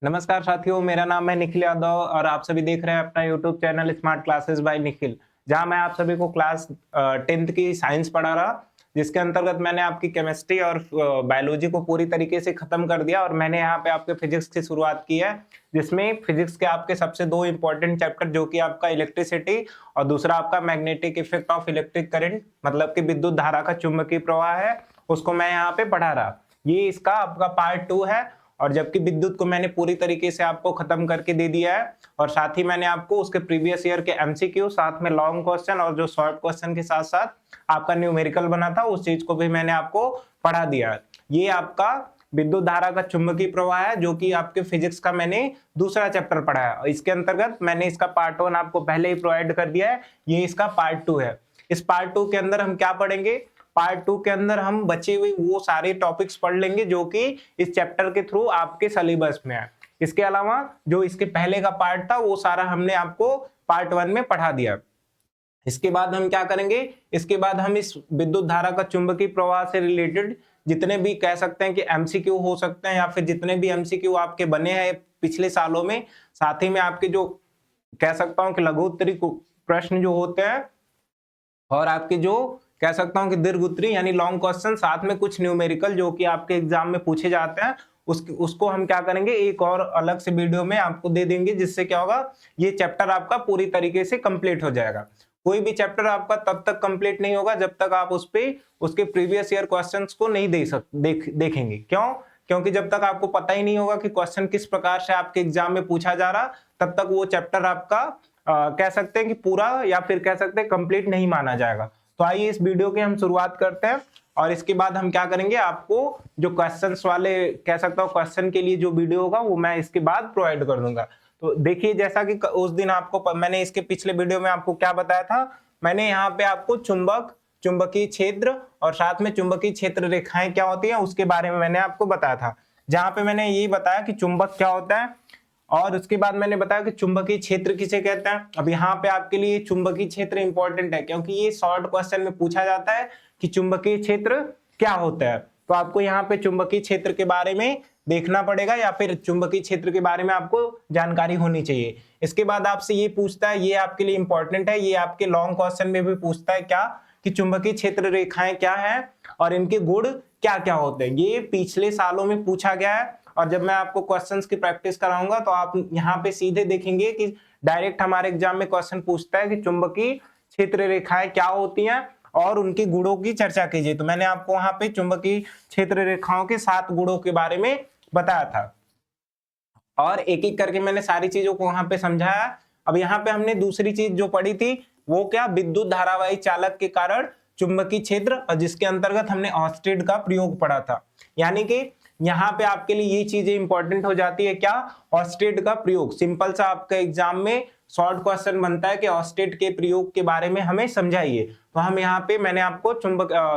नमस्कार साथियों, मेरा नाम है निखिल यादव और आप सभी देख रहे हैं अपना YouTube channel smart classes bye Nikhil, जहां मैं आप सभी को क्लास 10th की साइंस पढ़ा रहा, जिसके अंतर्गत मैंने आपकी केमिस्ट्री और बायोलॉजी को पूरी तरीके से खत्म कर दिया और मैंने यहाँ पे आपके फिजिक्स की शुरुआत की है, जिसमें फिजिक्स के आपके सबसे दो इंपॉर्टेंट चैप्टर जो कि आपका इलेक्ट्रिसिटी और दूसरा आपका magnetic effect of electric current, मतलब कि विद्युत धारा का चुंबकीय प्रवाह है, उसको मैं यहाँ पे पढ़ा रहा। ये इसका आपका पार्ट 2 है और जबकि विद्युत को मैंने पूरी तरीके से आपको खत्म करके दे दिया है और साथ ही मैंने आपको उसके प्रीवियस ईयर के एमसीक्यू, साथ में लॉन्ग क्वेश्चन और जो शॉर्ट क्वेश्चन के साथ साथ आपका न्यूमेरिकल बना था उस चीज को भी मैंने आपको पढ़ा दिया है। ये आपका विद्युत धारा का चुंबकीय प्रवाह है जो कि आपके फिजिक्स का मैंने दूसरा चैप्टर पढ़ा है और इसके अंतर्गत मैंने इसका पार्ट 1 आपको पहले ही प्रोवाइड कर दिया है। ये इसका पार्ट 2 है। इस पार्ट 2 के अंदर हम क्या पढ़ेंगे? पार्ट 2 के अंदर हम बचे हुए वो सारे टॉपिक्स पढ़ लेंगे जो कि इस चैप्टर के थ्रू आपके सिलेबस में है। इसके अलावा जो इसके पहले का पार्ट था वो सारा हमने आपको पार्ट 1 में पढ़ा दिया। इसके बाद हम क्या करेंगे? इसके बाद हम इस विद्युत धारा का चुंबकीय प्रवाह से रिलेटेड जितने भी कह सकते हैं कि एमसीक्यू हो सकते हैं या फिर जितने भी एमसीक्यू आपके बने हैं पिछले सालों में, साथ ही में आपके जो कह सकता हूं कि लघु उत्तरी प्रश्न जो होते हैं और आपके जो कह सकता हूं कि दीर्घ उत्तरी यानी लॉन्ग क्वेश्चन, साथ में कुछ न्यूमेरिकल जो कि आपके एग्जाम में पूछे जाते हैं, उसको हम क्या करेंगे एक और अलग से वीडियो में आपको दे देंगे, जिससे क्या होगा ये चैप्टर आपका पूरी तरीके से कंप्लीट हो जाएगा। कोई भी चैप्टर आपका तब तक कंप्लीट नहीं होगा जब तक आप उस पे उसके प्रीवियस ईयर क्वेश्चंस को नहीं देखेंगे। क्यों? क्योंकि जब तक आपको पता ही नहीं होगा कि क्वेश्चन किस प्रकार से आपके एग्जाम में पूछा जा रहा, तब तक वो चैप्टर आपका कह सकते हैं कि पूरा या फिर कह सकते हैं कंप्लीट नहीं माना जाएगा। तो आइए इस वीडियो की हम शुरुआत करते हैं और इसके बाद हम क्या करेंगे, आपको जो क्वेश्चंस वाले कह सकता हूँ क्वेश्चन के लिए जो वीडियो होगा वो मैं इसके बाद प्रोवाइड कर दूंगा। तो देखिए, जैसा कि उस दिन आपको मैंने इसके पिछले वीडियो में आपको क्या बताया था, मैंने यहाँ पे आपको चुंबकीय क्षेत्र और साथ में चुंबकीय क्षेत्र रेखाएं क्या होती हैं उसके बारे में मैंने आपको बताया था, जहां पे मैंने यही बताया कि चुंबक क्या होता है और उसके बाद मैंने बताया कि चुंबकीय क्षेत्र किसे कहते हैं। अब यहाँ पे आपके लिए चुंबकीय क्षेत्र इंपॉर्टेंट है क्योंकि ये शॉर्ट क्वेश्चन में पूछा जाता है कि चुंबकीय क्षेत्र क्या होता है। तो आपको यहाँ पे चुंबकीय क्षेत्र के बारे में देखना पड़ेगा या फिर चुंबकीय क्षेत्र के बारे में आपको जानकारी होनी चाहिए। इसके बाद आपसे ये पूछता है, ये आपके लिए इंपॉर्टेंट है, ये आपके लॉन्ग क्वेश्चन में भी पूछता है क्या कि चुंबकीय क्षेत्र रेखाएं क्या है और इनके गुण क्या क्या होते हैं। ये पिछले सालों में पूछा गया है और जब मैं आपको क्वेश्चंस की प्रैक्टिस कराऊंगा तो आप यहाँ पे सीधे देखेंगे कि डायरेक्ट हमारे एग्जाम में क्वेश्चन पूछता है कि चुंबकीय क्षेत्र रेखाएं क्या होती हैं और उनके गुणों की चर्चा कीजिए। तो मैंने आपको वहां पे चुंबकीय क्षेत्र रेखाओं के 7 गुणों के बारे में बताया था और एक एक करके मैंने सारी चीजों को वहां पे समझाया। अब यहाँ पे हमने दूसरी चीज जो पढ़ी थी वो क्या, विद्युत धारावाही चालक के कारण चुंबकीय क्षेत्र, और जिसके अंतर्गत हमने ऑर्स्टेड का प्रयोग पढ़ा था। यानी कि यहाँ पे आपके लिए ये चीजें इंपॉर्टेंट हो जाती है क्या, ऑर्स्टेड का प्रयोग। सिंपल सा आपका एग्जाम में शॉर्ट क्वेश्चन बनता है कि ऑर्स्टेड के प्रयोग के बारे में हमें समझाइए। तो हम यहाँ पे मैंने आपको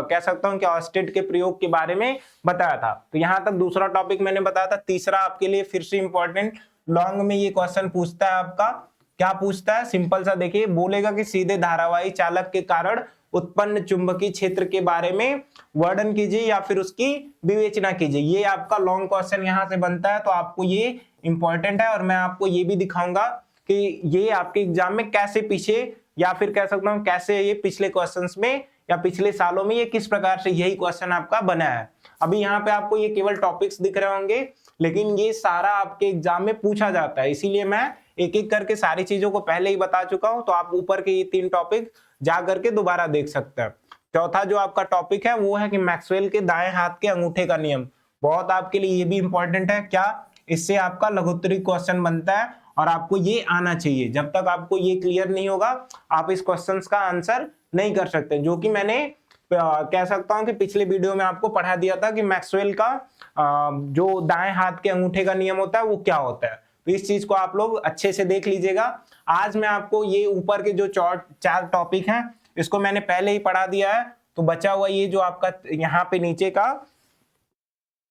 कह सकता हूँ कि ऑर्स्टेड के प्रयोग के बारे में बताया था। तो यहाँ तक दूसरा टॉपिक मैंने बताया था। तीसरा आपके लिए फिर से इंपॉर्टेंट, लॉन्ग में ये क्वेश्चन पूछता है आपका, क्या पूछता है, सिंपल सा देखिए, बोलेगा कि सीधे धारावाही चालक के कारण उत्पन्न चुंबकीय क्षेत्र के बारे में वर्णन कीजिए या फिर उसकी विवेचना कीजिए। ये आपका लॉन्ग क्वेश्चन यहाँ से बनता है, तो आपको ये इंपॉर्टेंट है और मैं आपको ये भी दिखाऊंगा कि ये आपके एग्जाम में कैसे पीछे या फिर कह सकता हूँ कैसे ये पिछले क्वेश्चंस में या पिछले सालों में ये किस प्रकार से यही क्वेश्चन आपका बना है। अभी यहाँ पे आपको ये केवल टॉपिक्स दिख रहे होंगे लेकिन ये सारा आपके एग्जाम में पूछा जाता है, इसीलिए मैं एक एक करके सारी चीजों को पहले ही बता चुका हूं। तो आप ऊपर के ये 3 टॉपिक जा करके दोबारा देख सकते हैं। चौथा जो आपका टॉपिक है वो है कि मैक्सवेल के दाएं हाथ के अंगूठे का नियम, बहुत आपके लिए ये भी इंपॉर्टेंट है क्या, इससे आपका लघुत्तरी क्वेश्चन बनता है और आपको ये आना चाहिए। जब तक आपको ये क्लियर नहीं होगा आप इस क्वेश्चन का आंसर नहीं कर सकते, जो कि मैंने कह सकता हूं कि पिछले वीडियो में आपको पढ़ा दिया था कि मैक्सवेल का जो दाएं हाथ के अंगूठे का नियम होता है वो क्या होता है। तो इस चीज को आप लोग अच्छे से देख लीजिएगा। आज मैं आपको ये ऊपर के जो 4 टॉपिक हैं इसको मैंने पहले ही पढ़ा दिया है, तो बचा हुआ ये जो आपका यहाँ पे नीचे का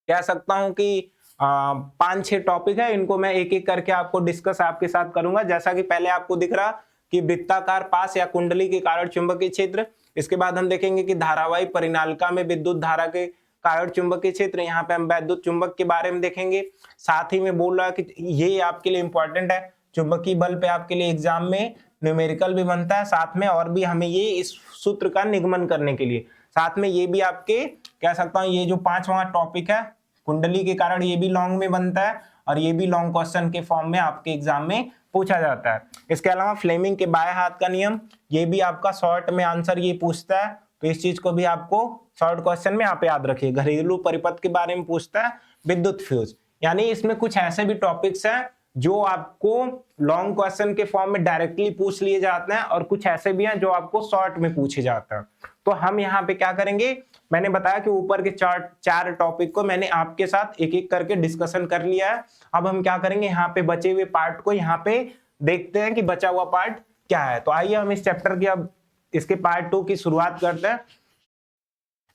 कह सकता हूं कि 5-6 टॉपिक है, इनको मैं एक एक करके आपको डिस्कस आपके साथ करूंगा। जैसा कि पहले आपको दिख रहा कि वृत्ताकार पास या कुंडली के कारण चुंबकीय क्षेत्र, इसके बाद हम देखेंगे कि धारावाही परिनालिका में विद्युत धारा के कारण चुंबकीय क्षेत्र, यहाँ पे हम वैद्युत चुंबक के बारे में देखेंगे। साथ ही में बोल रहा है कि ये आपके लिए इंपॉर्टेंट है, चुंबकीय बल पे आपके लिए एग्जाम में न्यूमेरिकल भी बनता है, साथ में और भी हमें ये इस सूत्र का निगमन करने के लिए, साथ में ये भी आपके कह सकता हूँ ये जो 5वां टॉपिक है कुंडली के कारण, ये भी लॉन्ग में बनता है और ये भी लॉन्ग क्वेश्चन के फॉर्म में आपके एग्जाम में पूछा जाता है। इसके अलावा फ्लेमिंग के बाएं हाथ का नियम, ये भी आपका शॉर्ट में आंसर ये पूछता है, तो इस चीज को भी आपको शॉर्ट क्वेश्चन में आप याद रखिए। घरेलू परिपथ के बारे में पूछता है, विद्युत फ्यूज, यानी इसमें कुछ ऐसे भी टॉपिक्स हैं जो आपको लॉन्ग क्वेश्चन के फॉर्म में डायरेक्टली पूछ लिए जाते हैं और कुछ ऐसे भी हैं जो आपको शॉर्ट में पूछे जाते हैं। तो हम यहाँ पे क्या करेंगे, मैंने बताया कि ऊपर के चार टॉपिक को मैंने आपके साथ एक एक करके डिस्कशन कर लिया है। अब हम क्या करेंगे, यहाँ पे बचे हुए पार्ट को यहाँ पे देखते हैं कि बचा हुआ पार्ट क्या है। तो आइए हम इस चैप्टर की अब इसके पार्ट 2 की शुरुआत करते हैं।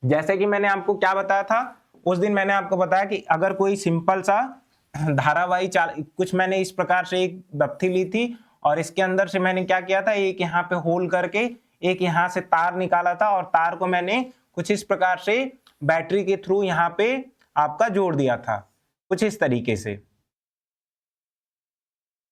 जैसे कि मैंने आपको क्या बताया था उस दिन, मैंने आपको बताया कि अगर कोई सिंपल सा धारावाही कुछ मैंने इस प्रकार से एक दफ्ती ली थी और इसके अंदर से मैंने क्या किया था, एक यहाँ पे होल करके एक यहाँ से तार निकाला था और तार को मैंने कुछ इस प्रकार से बैटरी के थ्रू यहाँ पे आपका जोड़ दिया था, कुछ इस तरीके से,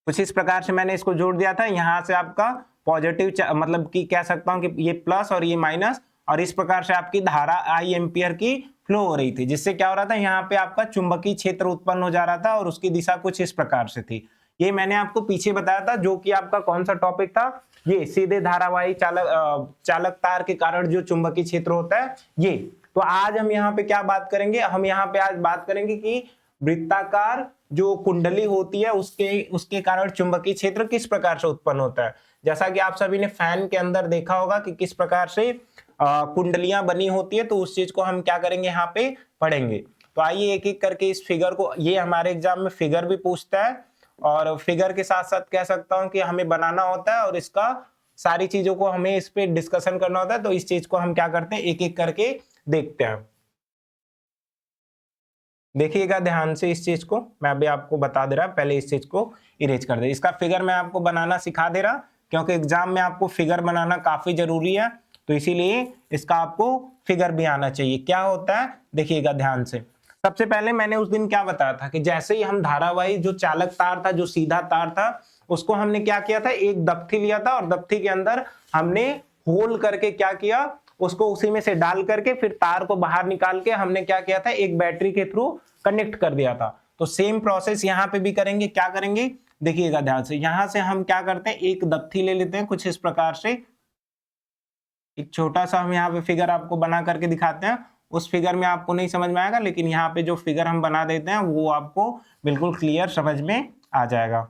कुछ इस प्रकार से मैंने इसको जोड़ दिया था। यहाँ से आपका पॉजिटिव मतलब कि कह सकता हूं कि ये प्लस और ये माइनस, और इस प्रकार से आपकी धारा आई एम्पियर की फ्लो हो रही थी, जिससे क्या हो रहा था, यहाँ पे आपका चुंबकीय क्षेत्र उत्पन्न हो जा रहा था और उसकी दिशा कुछ इस प्रकार से थी। ये मैंने आपको पीछे बताया था, जो कि आपका कौन सा टॉपिक था, ये सीधे धारावाही चालक तार के कारण जो चुंबकीय क्षेत्र होता है ये। तो आज हम यहाँ पे क्या बात करेंगे, हम यहाँ पे आज बात करेंगे कि वृत्ताकार जो कुंडली होती है उसके कारण चुंबकीय क्षेत्र किस प्रकार से उत्पन्न होता है। जैसा कि आप सभी ने फैन के अंदर देखा होगा कि किस प्रकार से कुंडलियां बनी होती है, तो उस चीज को हम क्या करेंगे यहाँ पे पढ़ेंगे। तो आइए एक एक करके इस फिगर को, ये हमारे एग्जाम में फिगर भी पूछता है और फिगर के साथ साथ कह सकता हूं कि हमें बनाना होता है और इसका सारी चीजों को हमें इस पे डिस्कशन करना होता है। तो इस चीज को हम क्या करते हैं, एक एक करके देखते हैं। देखिएगा ध्यान से इस चीज को, मैं अभी आपको बता दे रहा, पहले इस चीज को इरेज कर दे। इसका फिगर मैं आपको बनाना सिखा दे रहा, क्योंकि एग्जाम में आपको फिगर बनाना काफी जरूरी है, तो इसीलिए इसका आपको फिगर भी आना चाहिए। क्या होता है देखिएगा ध्यान से। सबसे पहले मैंने उस दिन क्या बताया था कि जैसे ही हम धारावाही जो चालक तार था, जो सीधा तार था, उसको हमने क्या किया था, एक दफ्ती लिया था और दफ्ती के अंदर हमने होल करके क्या किया, उसको उसी में से डाल करके फिर तार को बाहर निकाल के हमने क्या किया था, एक बैटरी के थ्रू कनेक्ट कर दिया था। तो सेम प्रोसेस यहाँ पे भी करेंगे। क्या करेंगे देखिएगा ध्यान से, यहां से हम क्या करते हैं, एक दफ्ती ले लेते हैं कुछ इस प्रकार से, एक छोटा सा हम यहाँ पे फिगर आपको बना करके दिखाते हैं। उस फिगर में आपको नहीं समझ में आएगा, लेकिन यहाँ पे जो फिगर हम बना देते हैं वो आपको बिल्कुल क्लियर समझ में आ जाएगा।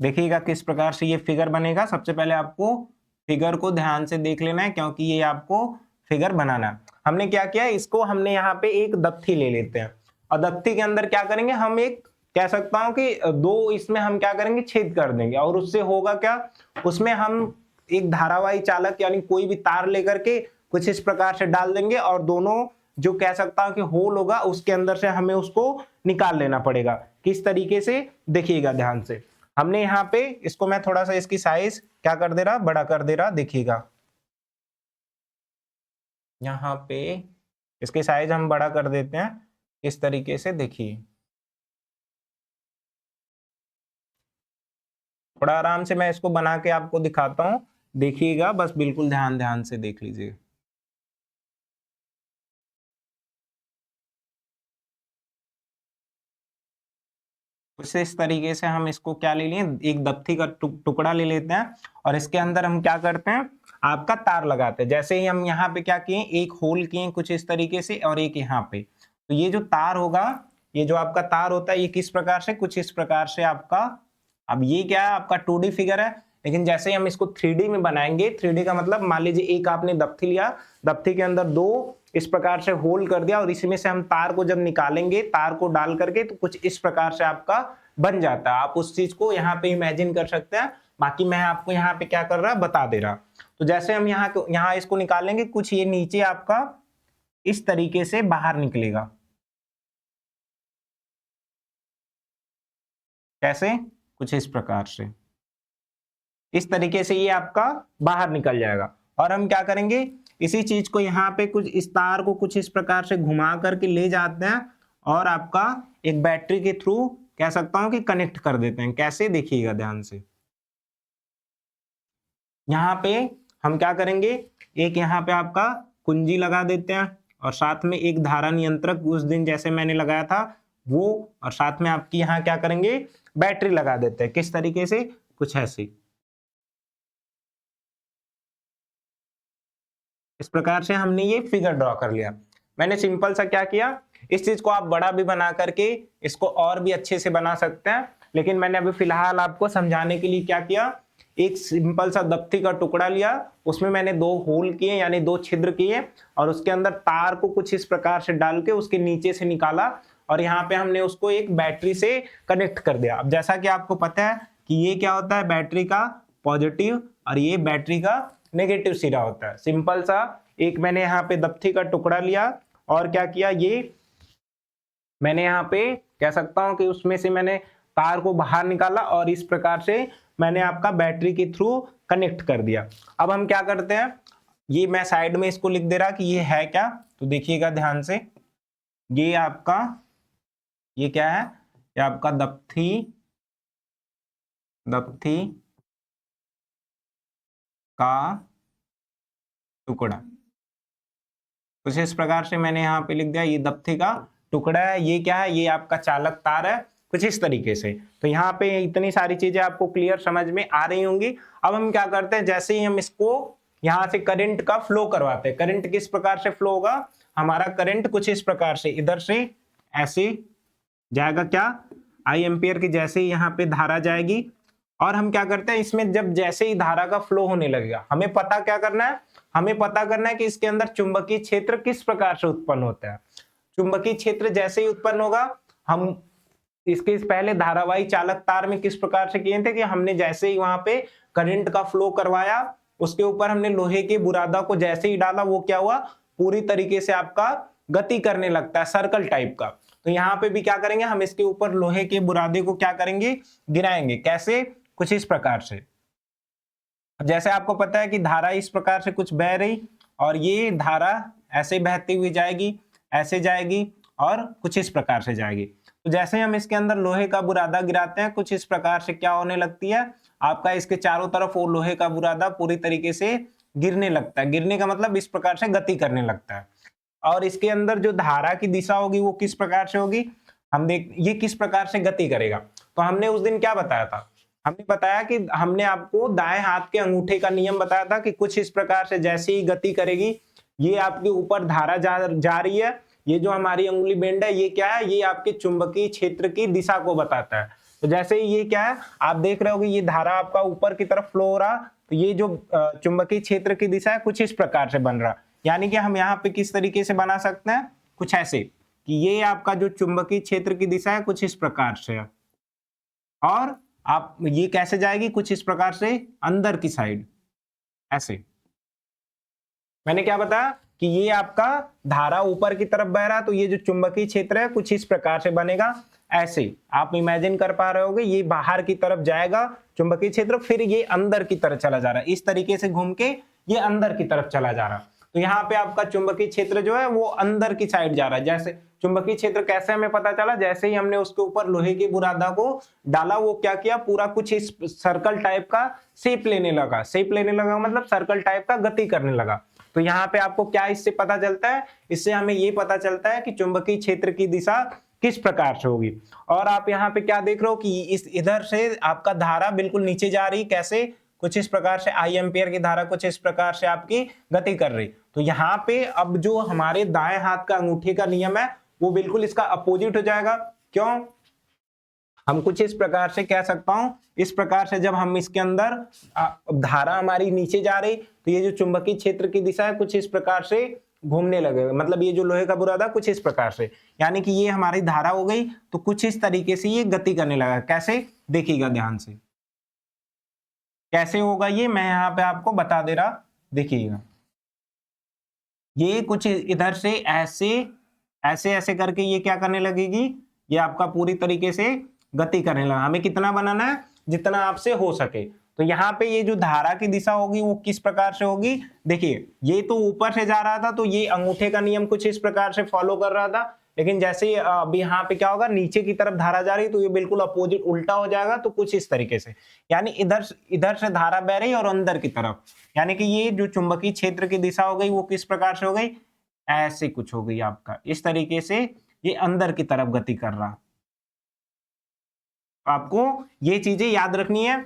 देखिएगा किस प्रकार से ये फिगर बनेगा। सबसे पहले आपको फिगर को ध्यान से देख लेना है, क्योंकि ये आपको फिगर बनाना है। हमने क्या किया, इसको हमने यहाँ पे एक दफ्ती ले लेते हैं और दफ्ती के अंदर क्या करेंगे, हम एक कह सकता हूं कि दो इसमें हम क्या करेंगे, छेद कर देंगे और उससे होगा क्या, उसमें हम एक धारावाही चालक यानी कोई भी तार लेकर के कुछ इस प्रकार से डाल देंगे और दोनों जो कह सकता हूं कि होल होगा उसके अंदर से हमें उसको निकाल लेना पड़ेगा। किस तरीके से देखिएगा ध्यान से, हमने यहाँ पे इसको मैं थोड़ा सा इसकी साइज क्या कर दे रहा, बड़ा कर दे रहा। देखिएगा यहाँ पे इसकी साइज हम बड़ा कर देते हैं इस तरीके से। देखिए थोड़ा आराम से मैं इसको बना के आपको दिखाता हूं, देखिएगा बस बिल्कुल ध्यान ध्यान से देख लीजिए। कुछ इस तरीके से हम इसको क्या ले लिए, एक दफ्ती का टुकड़ा ले लेते हैं और इसके अंदर हम क्या करते हैं, आपका तार लगाते हैं। जैसे ही हम यहाँ पे क्या किए, एक होल किए कुछ इस तरीके से और एक यहाँ पे, तो ये जो तार होगा, ये जो आपका तार होता है ये किस प्रकार से, कुछ इस प्रकार से आपका, अब ये क्या है आपका 2D फिगर है, लेकिन जैसे ही हम इसको 3D में बनाएंगे, 3D का मतलब मान लीजिए एक आपने दफ्ती लिया, दफ्ती के अंदर दो इस प्रकार से होल कर दिया और इसमें से हम तार को जब निकालेंगे, तार को डाल करके, तो कुछ इस प्रकार से आपका बन जाता है। आप उस चीज को यहाँ पे इमेजिन कर सकते हैं, बाकी मैं आपको यहाँ पे क्या कर रहा बता दे रहा। तो जैसे हम यहाँ इसको निकालेंगे, कुछ ये नीचे आपका इस तरीके से बाहर निकलेगा। कैसे, कुछ इस प्रकार से, इस तरीके से ये आपका बाहर निकल जाएगा। और हम क्या करेंगे, इसी चीज को यहाँ पे कुछ इस तार को कुछ इस प्रकार से घुमा करके ले जाते हैं और आपका एक बैटरी के थ्रू कह सकता हूं कि कनेक्ट कर देते हैं। कैसे, देखिएगा ध्यान से। यहाँ पे हम क्या करेंगे, एक यहाँ पे आपका कुंजी लगा देते हैं और साथ में एक धारा नियंत्रक उस दिन जैसे मैंने लगाया था वो, और साथ में आपकी यहाँ क्या करेंगे, बैटरी लगा देते हैं। किस तरीके से, कुछ ऐसे। इस प्रकार से हमने ये फिगर ड्रॉ कर लिया। मैंने सिंपल सा क्या किया, इस चीज को आप बड़ा भी बना करके इसको और भी अच्छे से बना सकते हैं, लेकिन मैंने अभी फिलहाल आपको समझाने के लिए क्या किया, एक सिंपल सा दफ्ती का टुकड़ा लिया, उसमें मैंने 2 होल किए यानी 2 छिद्र किए और उसके अंदर तार को कुछ इस प्रकार से डाल के उसके नीचे से निकाला और यहाँ पे हमने उसको एक बैटरी से कनेक्ट कर दिया। अब जैसा कि आपको पता है कि ये क्या होता है, बैटरी का पॉजिटिव और ये बैटरी का नेगेटिव सिरा होता है। सिंपल सा एक मैंने यहाँ पे दफ्ती का टुकड़ा लिया और क्या किया, ये मैंने यहाँ पे कह सकता हूं कि उसमें से मैंने तार को बाहर निकाला और इस प्रकार से मैंने आपका बैटरी के थ्रू कनेक्ट कर दिया। अब हम क्या करते हैं, ये मैं साइड में इसको लिख दे रहा कि ये है क्या, तो देखिएगा ध्यान से। ये आपका, ये क्या है, ये आपका दफ्ती का टुकड़ा। कुछ इस प्रकार से मैंने यहाँ पे लिख दिया, ये दफ्ती का टुकड़ा है। ये क्या है, ये आपका चालक तार है, कुछ इस तरीके से। तो यहाँ पे इतनी सारी चीजें आपको क्लियर समझ में आ रही होंगी। अब हम क्या करते हैं, जैसे ही हम इसको यहाँ से करंट का फ्लो करवाते हैं, करंट किस प्रकार से फ्लो होगा, हमारा करंट कुछ इस प्रकार से इधर से ऐसे जाएगा, क्या, आई एम्पियर की जैसे ही यहाँ पे धारा जाएगी। और हम क्या करते हैं, इसमें जब जैसे ही धारा का फ्लो होने लगेगा, हमें पता क्या करना है, हमें पता करना है कि इसके अंदर चुंबकीय क्षेत्र किस प्रकार से उत्पन्न होता है। चुंबकीय क्षेत्र जैसे ही उत्पन्न होगा, हम इसके पहले धारावाही चालक तार में किस प्रकार से किए थे कि हमने जैसे ही वहां पे करंट का फ्लो करवाया, उसके ऊपर हमने लोहे के बुरादा को जैसे ही डाला, वो क्या हुआ, पूरी तरीके से आपका गति करने लगता है, सर्कल टाइप का। तो यहाँ पे भी क्या करेंगे, हम इसके ऊपर लोहे के बुरादे को क्या करेंगे, गिराएंगे। कैसे, कुछ इस प्रकार से। जैसे आपको पता है कि धारा इस प्रकार से कुछ बह रही और ये धारा ऐसे बहती हुई जाएगी, ऐसे जाएगी और कुछ इस प्रकार से जाएगी। तो जैसे हम इसके अंदर लोहे का बुरादा गिराते हैं, कुछ इस प्रकार से क्या होने लगती है, आपका इसके चारों तरफ वो लोहे का बुरादा पूरी तरीके से गिरने लगता है। गिरने का मतलब इस प्रकार से गति करने लगता है। और इसके अंदर जो धारा की दिशा होगी वो किस प्रकार से होगी, हम देख, ये किस प्रकार से गति करेगा। तो हमने उस दिन क्या बताया था, हमने बताया कि हमने आपको दाएं हाथ के अंगूठे का नियम बताया था कि कुछ इस प्रकार से जैसे ही गति करेगी, ये आपके ऊपर धारा जा रही है, ये जो हमारी अंगुली बेंड है ये क्या है, ये आपके चुंबकीय क्षेत्र की दिशा को बताता है। तो जैसे ही ये क्या है, आप देख रहे हो कि ये धारा आपका ऊपर की तरफ फ्लो हो रहा, तो ये जो चुंबकीय क्षेत्र की दिशा है कुछ इस प्रकार से बन रहा। यानी कि हम यहाँ पे किस तरीके से बना सकते हैं, कुछ ऐसे कि ये आपका जो चुंबकीय क्षेत्र की दिशा है कुछ इस प्रकार से है, और आप ये कैसे जाएगी, कुछ इस प्रकार से अंदर की साइड ऐसे। मैंने क्या बताया कि ये आपका धारा ऊपर की तरफ बह रहा, तो ये जो चुंबकीय क्षेत्र है कुछ इस प्रकार से बनेगा। ऐसे आप इमेजिन कर पा रहे होगे, ये बाहर की तरफ जाएगा चुंबकीय क्षेत्र, फिर ये अंदर की तरफ चला जा रहा है, इस तरीके से घूम के ये अंदर की तरफ चला जा रहा। तो यहाँ पे आपका चुंबकीय क्षेत्र जो है वो अंदर की साइड जा रहा है। जैसे चुंबकीय क्षेत्र कैसे हमें पता चला, जैसे ही हमने उसके ऊपर लोहे की बुरादा को डाला, वो क्या किया, पूरा कुछ इस सर्कल टाइप का शेप लेने लगा। शेप लेने लगा मतलब सर्कल टाइप का गति करने लगा। तो यहाँ पे आपको क्या इससे पता चलता है, इससे हमें ये पता चलता है कि चुंबकीय क्षेत्र की दिशा किस प्रकार से होगी। और आप यहाँ पे क्या देख रहे हो कि इस इधर से आपका धारा बिल्कुल नीचे जा रही, कैसे, कुछ इस प्रकार से आई एम्पियर की धारा कुछ इस प्रकार से आपकी गति कर रही। तो यहाँ पे अब जो हमारे दाएं हाथ का अंगूठे का नियम है वो बिल्कुल इसका अपोजिट हो जाएगा। क्यों, हम कुछ इस प्रकार से कह सकता हूं, इस प्रकार से जब हम इसके अंदर धारा हमारी नीचे जा रही, तो ये जो चुंबकीय क्षेत्र की दिशा है कुछ इस प्रकार से घूमने लगेगा, मतलब ये जो लोहे का बुरादा कुछ इस प्रकार से, यानी कि ये हमारी धारा हो गई, तो कुछ इस तरीके से ये गति करने लगा। कैसे, देखिएगा ध्यान से कैसे होगा ये, मैं यहाँ पे आपको बता दे रहा, देखिएगा। ये कुछ इधर से ऐसे ऐसे ऐसे करके ये क्या करने लगेगी, ये आपका पूरी तरीके से गति करने लगा। हमें कितना बनाना है, जितना आपसे हो सके। तो यहाँ पे ये जो धारा की दिशा होगी वो किस प्रकार से होगी, देखिए ये तो ऊपर से जा रहा था तो ये अंगूठे का नियम कुछ इस प्रकार से फॉलो कर रहा था, लेकिन जैसे ही अभी यहाँ पे क्या होगा, नीचे की तरफ धारा जा रही तो ये बिल्कुल अपोजिट उल्टा हो जाएगा, तो कुछ इस तरीके से, यानी इधर से धारा बह रही और अंदर की तरफ, यानी कि ये जो चुंबकीय क्षेत्र की दिशा हो गई वो किस प्रकार से हो गई, ऐसे कुछ हो गई आपका, इस तरीके से ये अंदर की तरफ गति कर रहा। आपको ये चीजें याद रखनी है।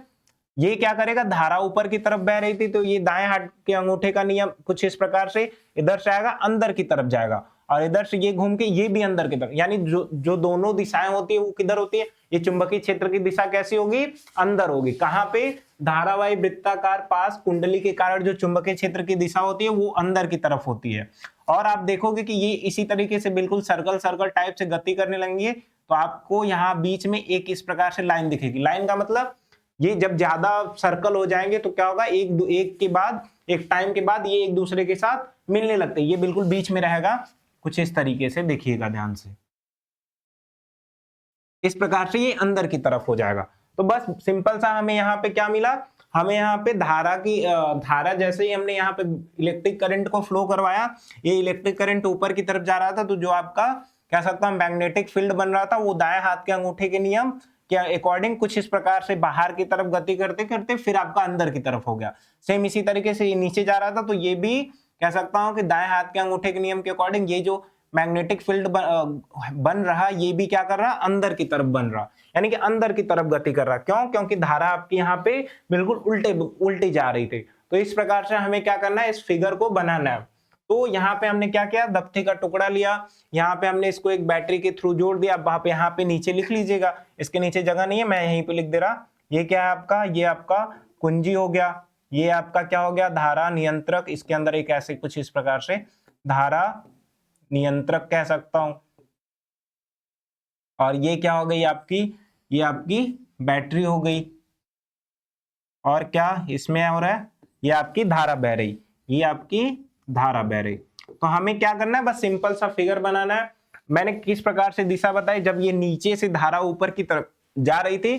ये क्या करेगा, धारा ऊपर की तरफ बह रही थी तो ये दाएं हाथ के अंगूठे का नियम कुछ इस प्रकार से इधर से आएगा, अंदर की तरफ जाएगा, और इधर से ये घूम के ये भी अंदर की तरफ, यानी जो दोनों दिशाएं होती है वो किधर होती है, ये चुंबकीय क्षेत्र की दिशा कैसी होगी, अंदर होगी। कहां पे, धारावाही वृत्ताकार पास कुंडली के कारण जो चुंबकीय क्षेत्र की दिशा होती है वो अंदर की तरफ होती है। और आप देखोगे कि ये इसी तरीके से बिल्कुल सर्कल सर्कल टाइप से गति करने लगेंगे, तो आपको यहाँ बीच में एक इस प्रकार से लाइन दिखेगी। लाइन का मतलब ये जब ज्यादा सर्कल हो जाएंगे तो क्या होगा, एक के बाद एक टाइम के बाद ये एक दूसरे के साथ मिलने लगते हैं, ये बिल्कुल बीच में रहेगा, कुछ इस तरीके से देखिएगा ध्यान से, इस प्रकार से ये अंदर की तरफ हो जाएगा। तो बस सिंपल सा हमें यहाँ पे क्या मिला, हमें यहाँ पे धारा जैसे ही हमने यहाँ पे इलेक्ट्रिक करंट को फ्लो करवाया, ये इलेक्ट्रिक करंट ऊपर की तरफ जा रहा था, तो जो आपका कह सकता हूँ मैग्नेटिक फील्ड बन रहा था वो दाएं हाथ के अंगूठे के नियम के अकॉर्डिंग कुछ इस प्रकार से बाहर की तरफ गति करते करते फिर आपका अंदर की तरफ हो गया। सेम इसी तरीके से ये नीचे जा रहा था तो ये भी कह सकता हूँ कि दाएं हाथ के अंगूठे के नियम के अकॉर्डिंग ये जो मैग्नेटिक फील्ड बन रहा, ये भी क्या कर रहा, अंदर की तरफ बन रहा, यानी कि अंदर की तरफ गति कर रहा। क्यों, क्योंकि धारा आपकी यहाँ पे बिल्कुल उल्टी जा रही थी। तो इस प्रकार से हमें क्या करना है, इस फिगर को बनाना है। तो यहाँ पे हमने क्या किया, दफ्ती का टुकड़ा लिया, यहाँ पे हमने इसको एक बैटरी के थ्रू जोड़ दिया। वहां पे यहाँ पे नीचे लिख लीजिएगा, इसके नीचे जगह नहीं है, मैं यहीं पे लिख दे रहा। ये क्या है आपका, ये आपका कुंजी हो गया, ये आपका क्या हो गया, धारा नियंत्रक, इसके अंदर एक ऐसे कुछ इस प्रकार से धारा नियंत्रक कह सकता हूं। और ये क्या हो गई आपकी, ये आपकी बैटरी हो गई। और क्या इसमें हो रहा है, ये आपकी धारा बह रही, ये आपकी धारा बह रही। तो हमें क्या करना है, बस सिंपल सा फिगर बनाना है। मैंने किस प्रकार से दिशा बताई, जब ये नीचे से धारा ऊपर की तरफ जा रही थी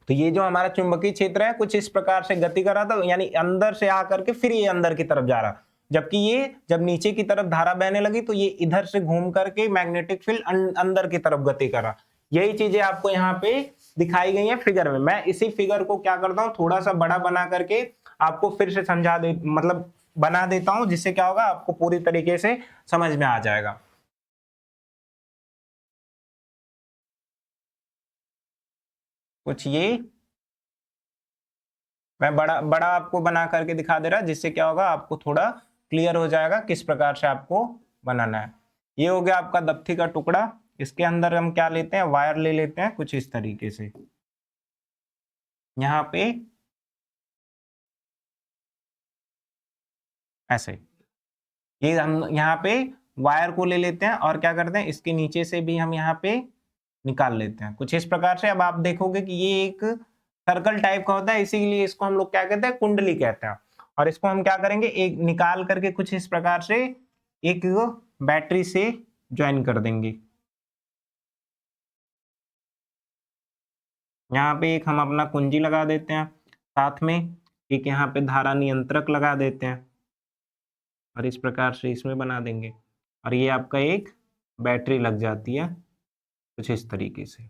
तो ये जो हमारा चुंबकीय क्षेत्र है कुछ इस प्रकार से गति कर रहा था, यानी अंदर से आकर के फिर ये अंदर की तरफ जा रहा। जबकि ये जब नीचे की तरफ धारा बहने लगी तो ये इधर से घूम करके मैग्नेटिक फील्ड अंदर की तरफ गति कर रहा। यही चीजें आपको यहाँ पे दिखाई गई है फिगर में। मैं इसी फिगर को क्या करता हूँ, थोड़ा सा बड़ा बना करके आपको फिर से समझा दे, मतलब बना देता हूं, जिससे क्या होगा आपको पूरी तरीके से समझ में आ जाएगा। कुछ ये मैं बड़ा बड़ा आपको बना करके दिखा दे रहा, जिससे क्या होगा आपको थोड़ा क्लियर हो जाएगा किस प्रकार से आपको बनाना है। ये हो गया आपका दफ्ती का टुकड़ा, इसके अंदर हम क्या लेते हैं, वायर ले लेते हैं कुछ इस तरीके से। यहाँ पे ऐसे ये हम यहाँ पे वायर को ले लेते हैं और क्या करते हैं, इसके नीचे से भी हम यहाँ पे निकाल लेते हैं कुछ इस प्रकार से। अब आप देखोगे कि ये एक सर्कल टाइप का होता है, इसीलिए इसको हम लोग क्या कहते हैं, कुंडली कहते हैं। और इसको हम क्या करेंगे, एक निकाल करके कुछ इस प्रकार से एक बैटरी से ज्वाइन कर देंगे। यहाँ पे एक हम अपना कुंजी लगा देते हैं, साथ में एक यहाँ पे धारा नियंत्रक लगा देते हैं और इस प्रकार से इसमें बना देंगे। और ये आपका एक बैटरी लग जाती है कुछ इस तरीके से।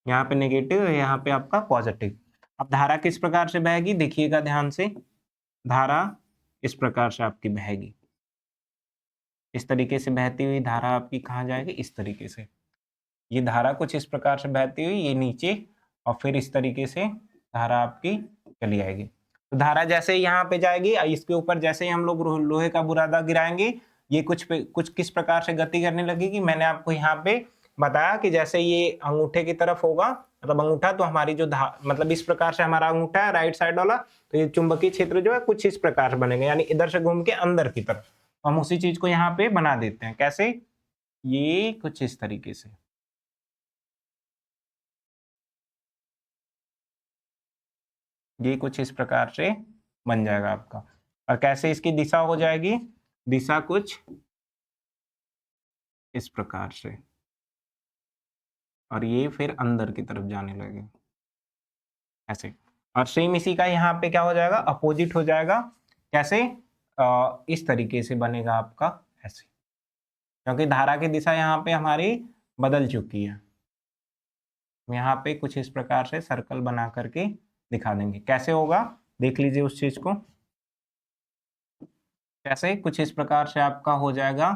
यहाँ पे नेगेटिव है, यहाँ पे आपका पॉजिटिव। अब धारा किस प्रकार से बहेगी देखिएगा ध्यान से। धारा इस प्रकार से आपकी बहेगी, इस तरीके से बहती हुई धारा आपकी कहाँ जाएगी, इस तरीके से। ये धारा कुछ इस प्रकार से बहती हुई ये नीचे और फिर इस तरीके से धारा आपकी चली आएगी। तो धारा जैसे ही यहाँ पे जाएगी, इसके ऊपर जैसे ही हम लोग लोहे का बुरादा गिराएंगे, ये कुछ किस प्रकार से गति करने लगेगी। मैंने आपको यहाँ पे बताया कि जैसे ये अंगूठे की तरफ होगा, मतलब अंगूठा तो हमारी जो मतलब इस प्रकार से हमारा अंगूठा है राइट साइड वाला, तो ये चुंबकीय क्षेत्र जो है कुछ इस प्रकार से बनेगा, यानी इधर से घूम के अंदर की तरफ। हम उसी चीज को यहाँ पे बना देते हैं, कैसे, ये कुछ इस तरीके से। ये कुछ इस प्रकार से बन जाएगा आपका। और कैसे इसकी दिशा हो जाएगी, दिशा कुछ इस प्रकार से। और ये फिर अंदर की तरफ जाने लगे ऐसे। और सेम इसी का यहाँ पे क्या हो जाएगा, अपोजिट हो जाएगा। कैसे? इस तरीके से बनेगा आपका ऐसे, क्योंकि धारा की दिशा यहाँ पे हमारी बदल चुकी है। यहाँ पे कुछ इस प्रकार से सर्कल बना करके दिखा देंगे। कैसे होगा देख लीजिए उस चीज को। कैसे? कुछ इस प्रकार से आपका हो जाएगा,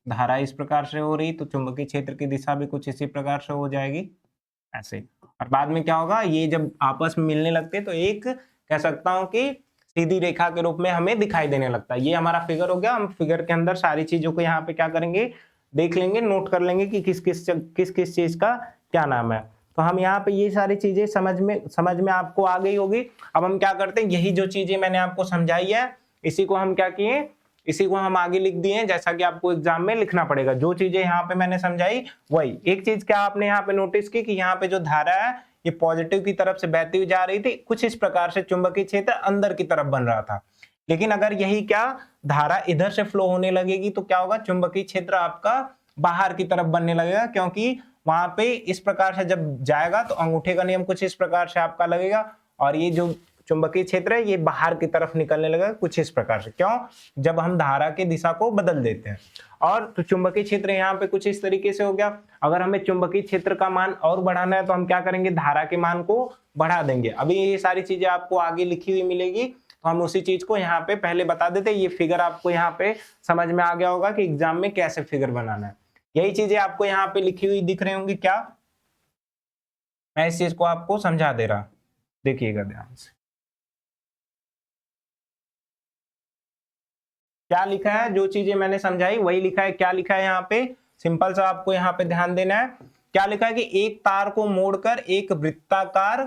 धारा इस प्रकार से हो रही तो चुंबकीय क्षेत्र की दिशा भी कुछ इसी प्रकार से हो जाएगी ऐसे। और बाद में क्या होगा, ये जब आपस में मिलने लगते तो एक कह सकता हूं कि सीधी रेखा के रूप में हमें दिखाई देने लगता है। ये हमारा फिगर हो गया। हम फिगर के अंदर सारी चीजों को यहाँ पे क्या करेंगे, देख लेंगे, नोट कर लेंगे कि किस किस चीज का क्या नाम है। तो हम यहाँ पे ये सारी चीजें समझ में आपको आ गई होगी। अब हम क्या करते हैं, यही जो चीजें मैंने आपको समझाई है इसी को हम क्या किए, इसी को हम आगे लिख दिए, जैसा कि आपको एग्जाम में लिखना पड़ेगा। जो चीजें यहाँ पे मैंने समझाई वही। एक चीज क्या आपने यहाँ पे नोटिस की कि यहाँ पे जो धारा है ये पॉजिटिव की तरफ से बहती हुई जा रही थी, कुछ इस प्रकार से चुंबकीय क्षेत्र अंदर की तरफ बन रहा था। लेकिन अगर यही क्या धारा इधर से फ्लो होने लगेगी तो क्या होगा, चुंबकीय क्षेत्र आपका बाहर की तरफ बनने लगेगा, क्योंकि वहां पे इस प्रकार से जब जाएगा तो अंगूठे का नियम कुछ इस प्रकार से आपका लगेगा और ये जो चुंबकीय क्षेत्र है ये बाहर की तरफ निकलने लगेगा कुछ इस प्रकार से। क्यों? जब हम धारा की दिशा को बदल देते हैं। और तो चुंबकीय क्षेत्र यहाँ पे कुछ इस तरीके से हो गया। अगर हमें चुंबकीय क्षेत्र का मान और बढ़ाना है तो हम क्या करेंगे, धारा के मान को बढ़ा देंगे। अभी ये सारी चीजें आपको आगे लिखी हुई मिलेगी तो हम उसी चीज को यहाँ पे पहले बता देते। ये फिगर आपको यहाँ पे समझ में आ गया होगा कि एग्जाम में कैसे फिगर बनाना है। यही चीजें आपको यहाँ पे लिखी हुई दिख रही होंगी। क्या मैं इस चीज को आपको समझा दे रहा, देखिएगा ध्यान से। क्या लिखा है, जो चीजें मैंने समझाई वही लिखा है। क्या लिखा है यहाँ पे, सिंपल सा आपको यहाँ पे ध्यान देना है। क्या लिखा है कि एक तार को मोड़कर एक वृत्ताकार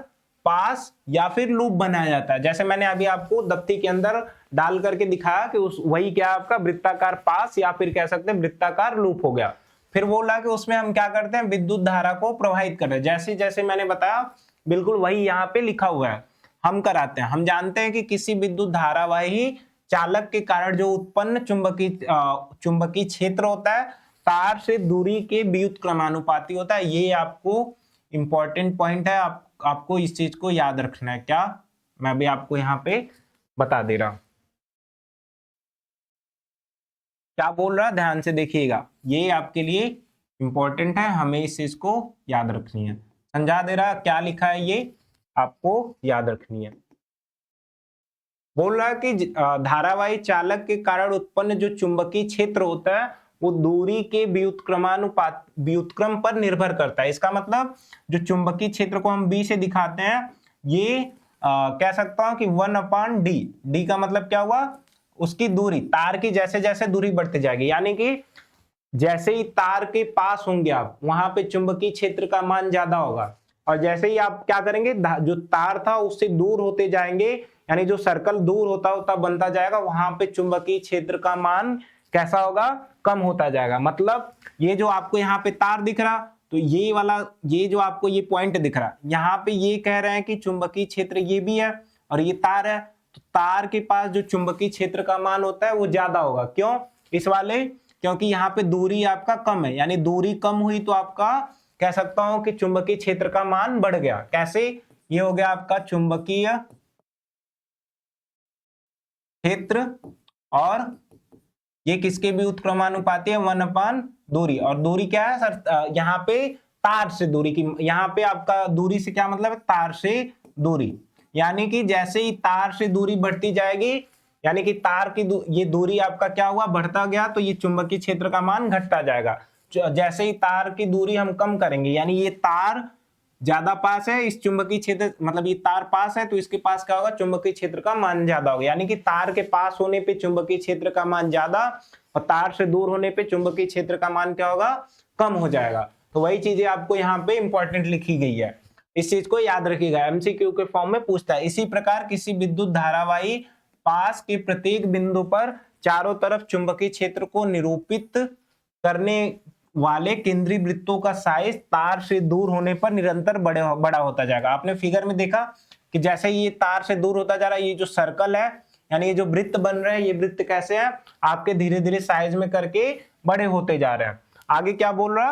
पास या फिर लूप बनाया जाता है। जैसे मैंने अभी आपको दफ्ती के अंदर डाल करके दिखाया कि उस वही क्या आपका वृत्ताकार पास या फिर कह सकते हैं वृत्ताकार लूप हो गया। फिर बोला कि उसमें हम क्या करते हैं, विद्युत धारा को प्रवाहित कर रहे हैं। जैसे जैसे मैंने बताया बिल्कुल वही यहाँ पे लिखा हुआ है, हम कराते हैं। हम जानते हैं कि किसी विद्युत धारावाही चालक के कारण जो उत्पन्न चुंबकीय क्षेत्र होता है तार से दूरी के व्युत्क्रमानुपाती होता है। ये आपको इंपॉर्टेंट पॉइंट है, आपको इस चीज को याद रखना है। क्या मैं भी आपको यहाँ पे बता दे रहा हूं, क्या बोल रहा है ध्यान से देखिएगा। ये आपके लिए इंपॉर्टेंट है, हमें इस चीज को याद रखनी है। समझा दे रहा क्या लिखा है ये आपको याद रखनी है। बोल रहा है कि धारावाही चालक के कारण उत्पन्न जो चुंबकीय क्षेत्र होता है वो दूरी के व्युत्क्रम पर निर्भर करता है। इसका मतलब जो चुंबकीय क्षेत्र को हम बी से दिखाते हैं ये कह सकता हूं कि 1/d। डी का मतलब क्या हुआ, उसकी दूरी, तार की जैसे जैसे दूरी बढ़ती जाएगी, यानी कि जैसे ही तार के पास होंगे आप वहां पे चुंबकीय क्षेत्र का मान ज्यादा होगा, और जैसे ही आप क्या करेंगे जो तार था उससे दूर होते जाएंगे, यानी जो सर्कल दूर होता होता बनता जाएगा वहां पे चुंबकीय क्षेत्र का मान कैसा होगा, कम होता जाएगा। मतलब ये जो आपको यहाँ पे तार दिख रहा तो ये वाला, ये जो आपको ये पॉइंट दिख रहा यहाँ पे ये कह रहे हैं कि चुंबकीय क्षेत्र ये भी है और ये तार है, तो तार के पास जो चुंबकीय क्षेत्र का मान होता है वो ज्यादा होगा। क्यों? इस वाले, क्योंकि यहाँ पे दूरी आपका कम है, यानी दूरी कम हुई तो आपका कह सकता हूं कि चुंबकीय क्षेत्र का मान बढ़ गया। कैसे? ये हो गया आपका चुंबकीय क्षेत्र और ये किसके भी व्युत्क्रमानुपाती है, 1/दूरी। और दूरी क्या है सर, यहाँ पे तार से दूरी की, यहाँ पे आपका दूरी से क्या मतलब है, तार से दूरी। यानी कि जैसे ही तार से दूरी बढ़ती जाएगी, यानी कि तार की ये दूरी आपका क्या हुआ, बढ़ता गया, तो ये चुंबकीय क्षेत्र का मान घटता जाएगा। जैसे ही तार की दूरी हम कम करेंगे, यानी ये तार ज्यादा पास है, इस चुंबकीय क्षेत्र मतलब ये तार पास है तो इसके पास क्या होगा, चुंबकीय क्षेत्र का मान ज्यादा होगा। यानी कि तार के पास होने पे चुंबकीय क्षेत्र का मान ज्यादा और तार से दूर होने पे चुंबकीय क्षेत्र का मान क्या होगा, कम हो जाएगा। तो वही चीजें आपको यहाँ पे इंपॉर्टेंट लिखी गई है, इस चीज को याद रखिएगा, एमसीक्यू के फॉर्म में पूछता है। इसी प्रकार किसी विद्युत धारावाही पास के प्रत्येक बिंदु पर चारों तरफ चुंबकीय क्षेत्र को निरूपित करने वाले केंद्रीय वृत्तों का साइज तार से दूर होने पर निरंतर बड़ा होता जाएगा। आपने फिगर में देखा कि जैसे ये तार से दूर होता जा रहा है, ये जो सर्कल है यानी ये जो वृत्त बन रहे हैं, ये वृत्त कैसे हैं आपके धीरे धीरे साइज में करके बड़े होते जा रहे हैं। आगे क्या बोल रहा,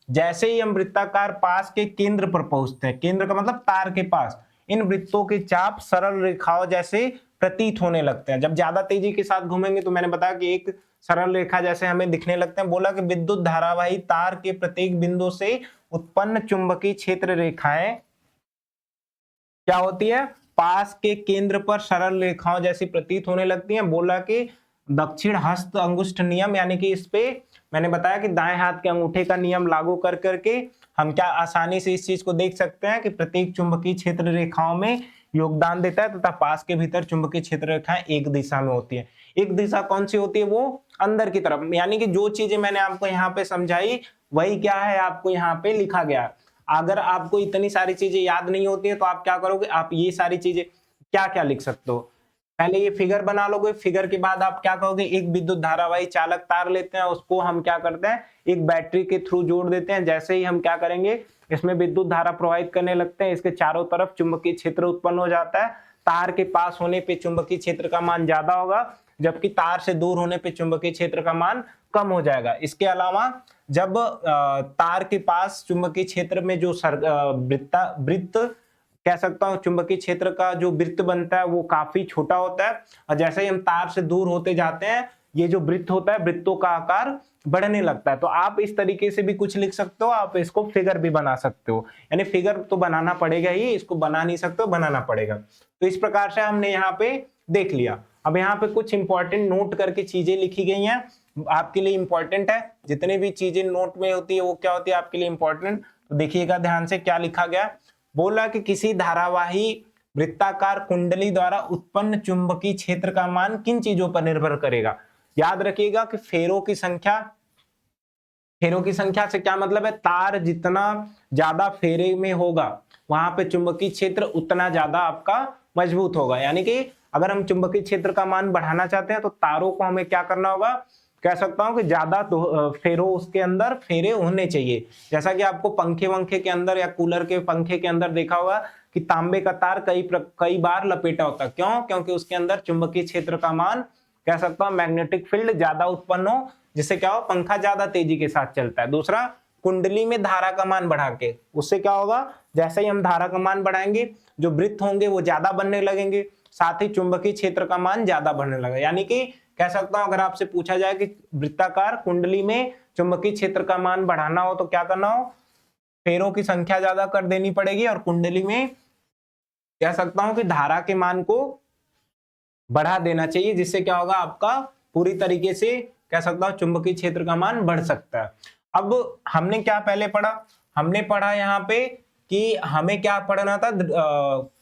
जैसे ही हम वृत्ताकार पास के केंद्र पर पहुंचते हैं, केंद्र का मतलब तार के पास, इन वृत्तों के चाप सरल रेखाओं जैसे प्रतीत होने लगते हैं। जब ज्यादा तेजी के साथ घूमेंगे तो मैंने बताया कि एक सरल रेखा जैसे हमें दिखने लगते हैं। बोला कि विद्युत धारावाही तार के प्रत्येक बिंदु से उत्पन्न चुंबकीय क्षेत्र रेखाएं क्या होती है, पास के केंद्र पर सरल रेखाओं जैसी प्रतीत होने लगती हैं। बोला कि दक्षिण हस्त अंगुष्ठ नियम, यानी कि इस पे मैंने बताया कि दाएं हाथ के अंगूठे का नियम लागू कर करके हम क्या आसानी से इस चीज को देख सकते हैं कि प्रत्येक चुंबकीय क्षेत्र रेखाओं में योगदान देता है तथा पास के भीतर चुंबकीय क्षेत्र रेखाएं एक दिशा में होती है। एक दिशा कौन सी होती है, वो अंदर की तरफ, यानी कि जो चीजें मैंने आपको यहाँ पे समझाई वही क्या है आपको यहाँ पे लिखा गया। अगर आपको इतनी सारी चीजें याद नहीं होती है तो आप क्या करोगे, आप ये सारी चीजें क्या क्या लिख सकते हो, पहले ये फिगर बना लोगे, फिगर के बाद आप क्या कहोगे, एक विद्युत धारावाही चालक तार लेते हैं, उसको हम क्या करते हैं एक बैटरी के थ्रू जोड़ देते हैं। जैसे ही हम क्या करेंगे, इसमें विद्युत धारा प्रवाहित करने लगते हैं, इसके चारों तरफ चुंबकीय क्षेत्र उत्पन्न हो जाता है। तार के पास होने पे चुंबकीय क्षेत्र का मान ज्यादा होगा, जबकि तार से दूर होने पे चुंबकीय क्षेत्र का मान कम हो जाएगा। इसके अलावा जब तार के पास चुंबकीय क्षेत्र में जो वृत्त कह सकता हूं, चुंबकीय क्षेत्र का जो वृत्त बनता है वो काफी छोटा होता है, और जैसे ही हम तार से दूर होते जाते हैं ये जो वृत्त होता है वृत्तों का आकार बढ़ने लगता है। तो आप इस तरीके से भी कुछ लिख सकते हो, आप इसको फिगर भी बना सकते हो, यानी फिगर तो बनाना पड़ेगा ही, इसको बना नहीं सकते हो, बनाना पड़ेगा। तो इस प्रकार से हमने यहाँ पे देख लिया। अब यहाँ पे कुछ इंपॉर्टेंट नोट करके चीजें लिखी गई हैं, आपके लिए इंपॉर्टेंट है। जितने भी चीजें नोट में होती है वो क्या होती है आपके लिए इंपॉर्टेंट, तो देखिएगा ध्यान से क्या लिखा गया। बोला कि किसी धारावाही वृत्ताकार कुंडली द्वारा उत्पन्न चुंबकीय क्षेत्र का मान किन चीजों पर निर्भर करेगा। याद रखिएगा कि फेरों की संख्या, फेरों की संख्या से क्या मतलब है, तार जितना ज्यादा फेरे में होगा वहां पे चुंबकीय क्षेत्र उतना ज्यादा आपका मजबूत होगा। यानी कि अगर हम चुंबकीय क्षेत्र का मान बढ़ाना चाहते हैं तो तारों को हमें क्या करना होगा, कह सकता हूं कि ज्यादा फेरो उसके अंदर फेरे होने चाहिए। जैसा कि आपको पंखे वंखे के अंदर या कूलर के पंखे के अंदर देखा होगा कि तांबे का तार कई बार लपेटा होता है, क्यों, क्योंकि उसके अंदर चुंबकीय क्षेत्र का मान, कह सकता हूं मैग्नेटिक फील्ड ज्यादा उत्पन्न हो, जिससे क्या हो पंखा ज्यादा तेजी के साथ चलता है। दूसरा, कुंडली में धारा का मान बढ़ा के, उससे क्या होगा, जैसे ही हम धारा का मान बढ़ाएंगे जो वृत्त होंगे वो ज्यादा बनने लगेंगे, साथ ही चुंबकीय क्षेत्र का मान ज्यादा बढ़ने लगेगा। यानी कि कह सकता हूं अगर आपसे पूछा जाए कि वृत्ताकार कुंडली में चुंबकीय क्षेत्र का मान बढ़ाना हो तो क्या करना हो, फेरों की संख्या ज्यादा कर देनी पड़ेगी, और कुंडली में कह सकता हूं कि धारा के मान को बढ़ा देना चाहिए, जिससे क्या होगा आपका पूरी तरीके से कह सकता हूं चुंबकीय क्षेत्र का मान बढ़ सकता है। अब हमने क्या पहले पढ़ा, हमने पढ़ा यहाँ पे कि हमें क्या पढ़ना था,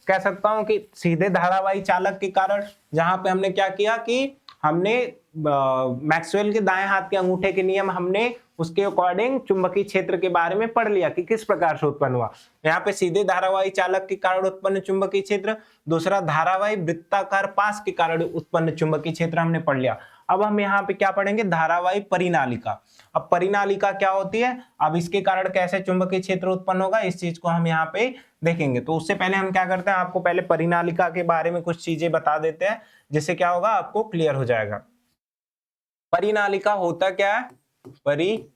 कह सकता हूं कि सीधे धारावाही चालक के कारण, जहां पे हमने क्या किया कि हमने मैक्सवेल के दाएं हाथ के अंगूठे के नियम हमने उसके अकॉर्डिंग चुंबकीय क्षेत्र के बारे में पढ़ लिया कि किस प्रकार से उत्पन्न हुआ। यहाँ पे सीधे धारावाही चालक के कारण उत्पन्न चुंबकीय क्षेत्र, दूसरा धारावाही वृत्ताकार पास के कारण उत्पन्न चुंबकीय क्षेत्र हमने पढ़ लिया। अब हम यहाँ पे क्या पढ़ेंगे, धारावाही परिनालिका। अब परिनालिका क्या होती है, अब इसके कारण कैसे चुंबकीय क्षेत्र उत्पन्न होगा, इस चीज को हम यहाँ पे देखेंगे। तो उससे पहले हम क्या करते हैं, आपको पहले परिनालिका के बारे में कुछ चीजें बता देते हैं, जिससे क्या होगा आपको क्लियर हो जाएगा। परिनालिका होता क्या है, परिनालिका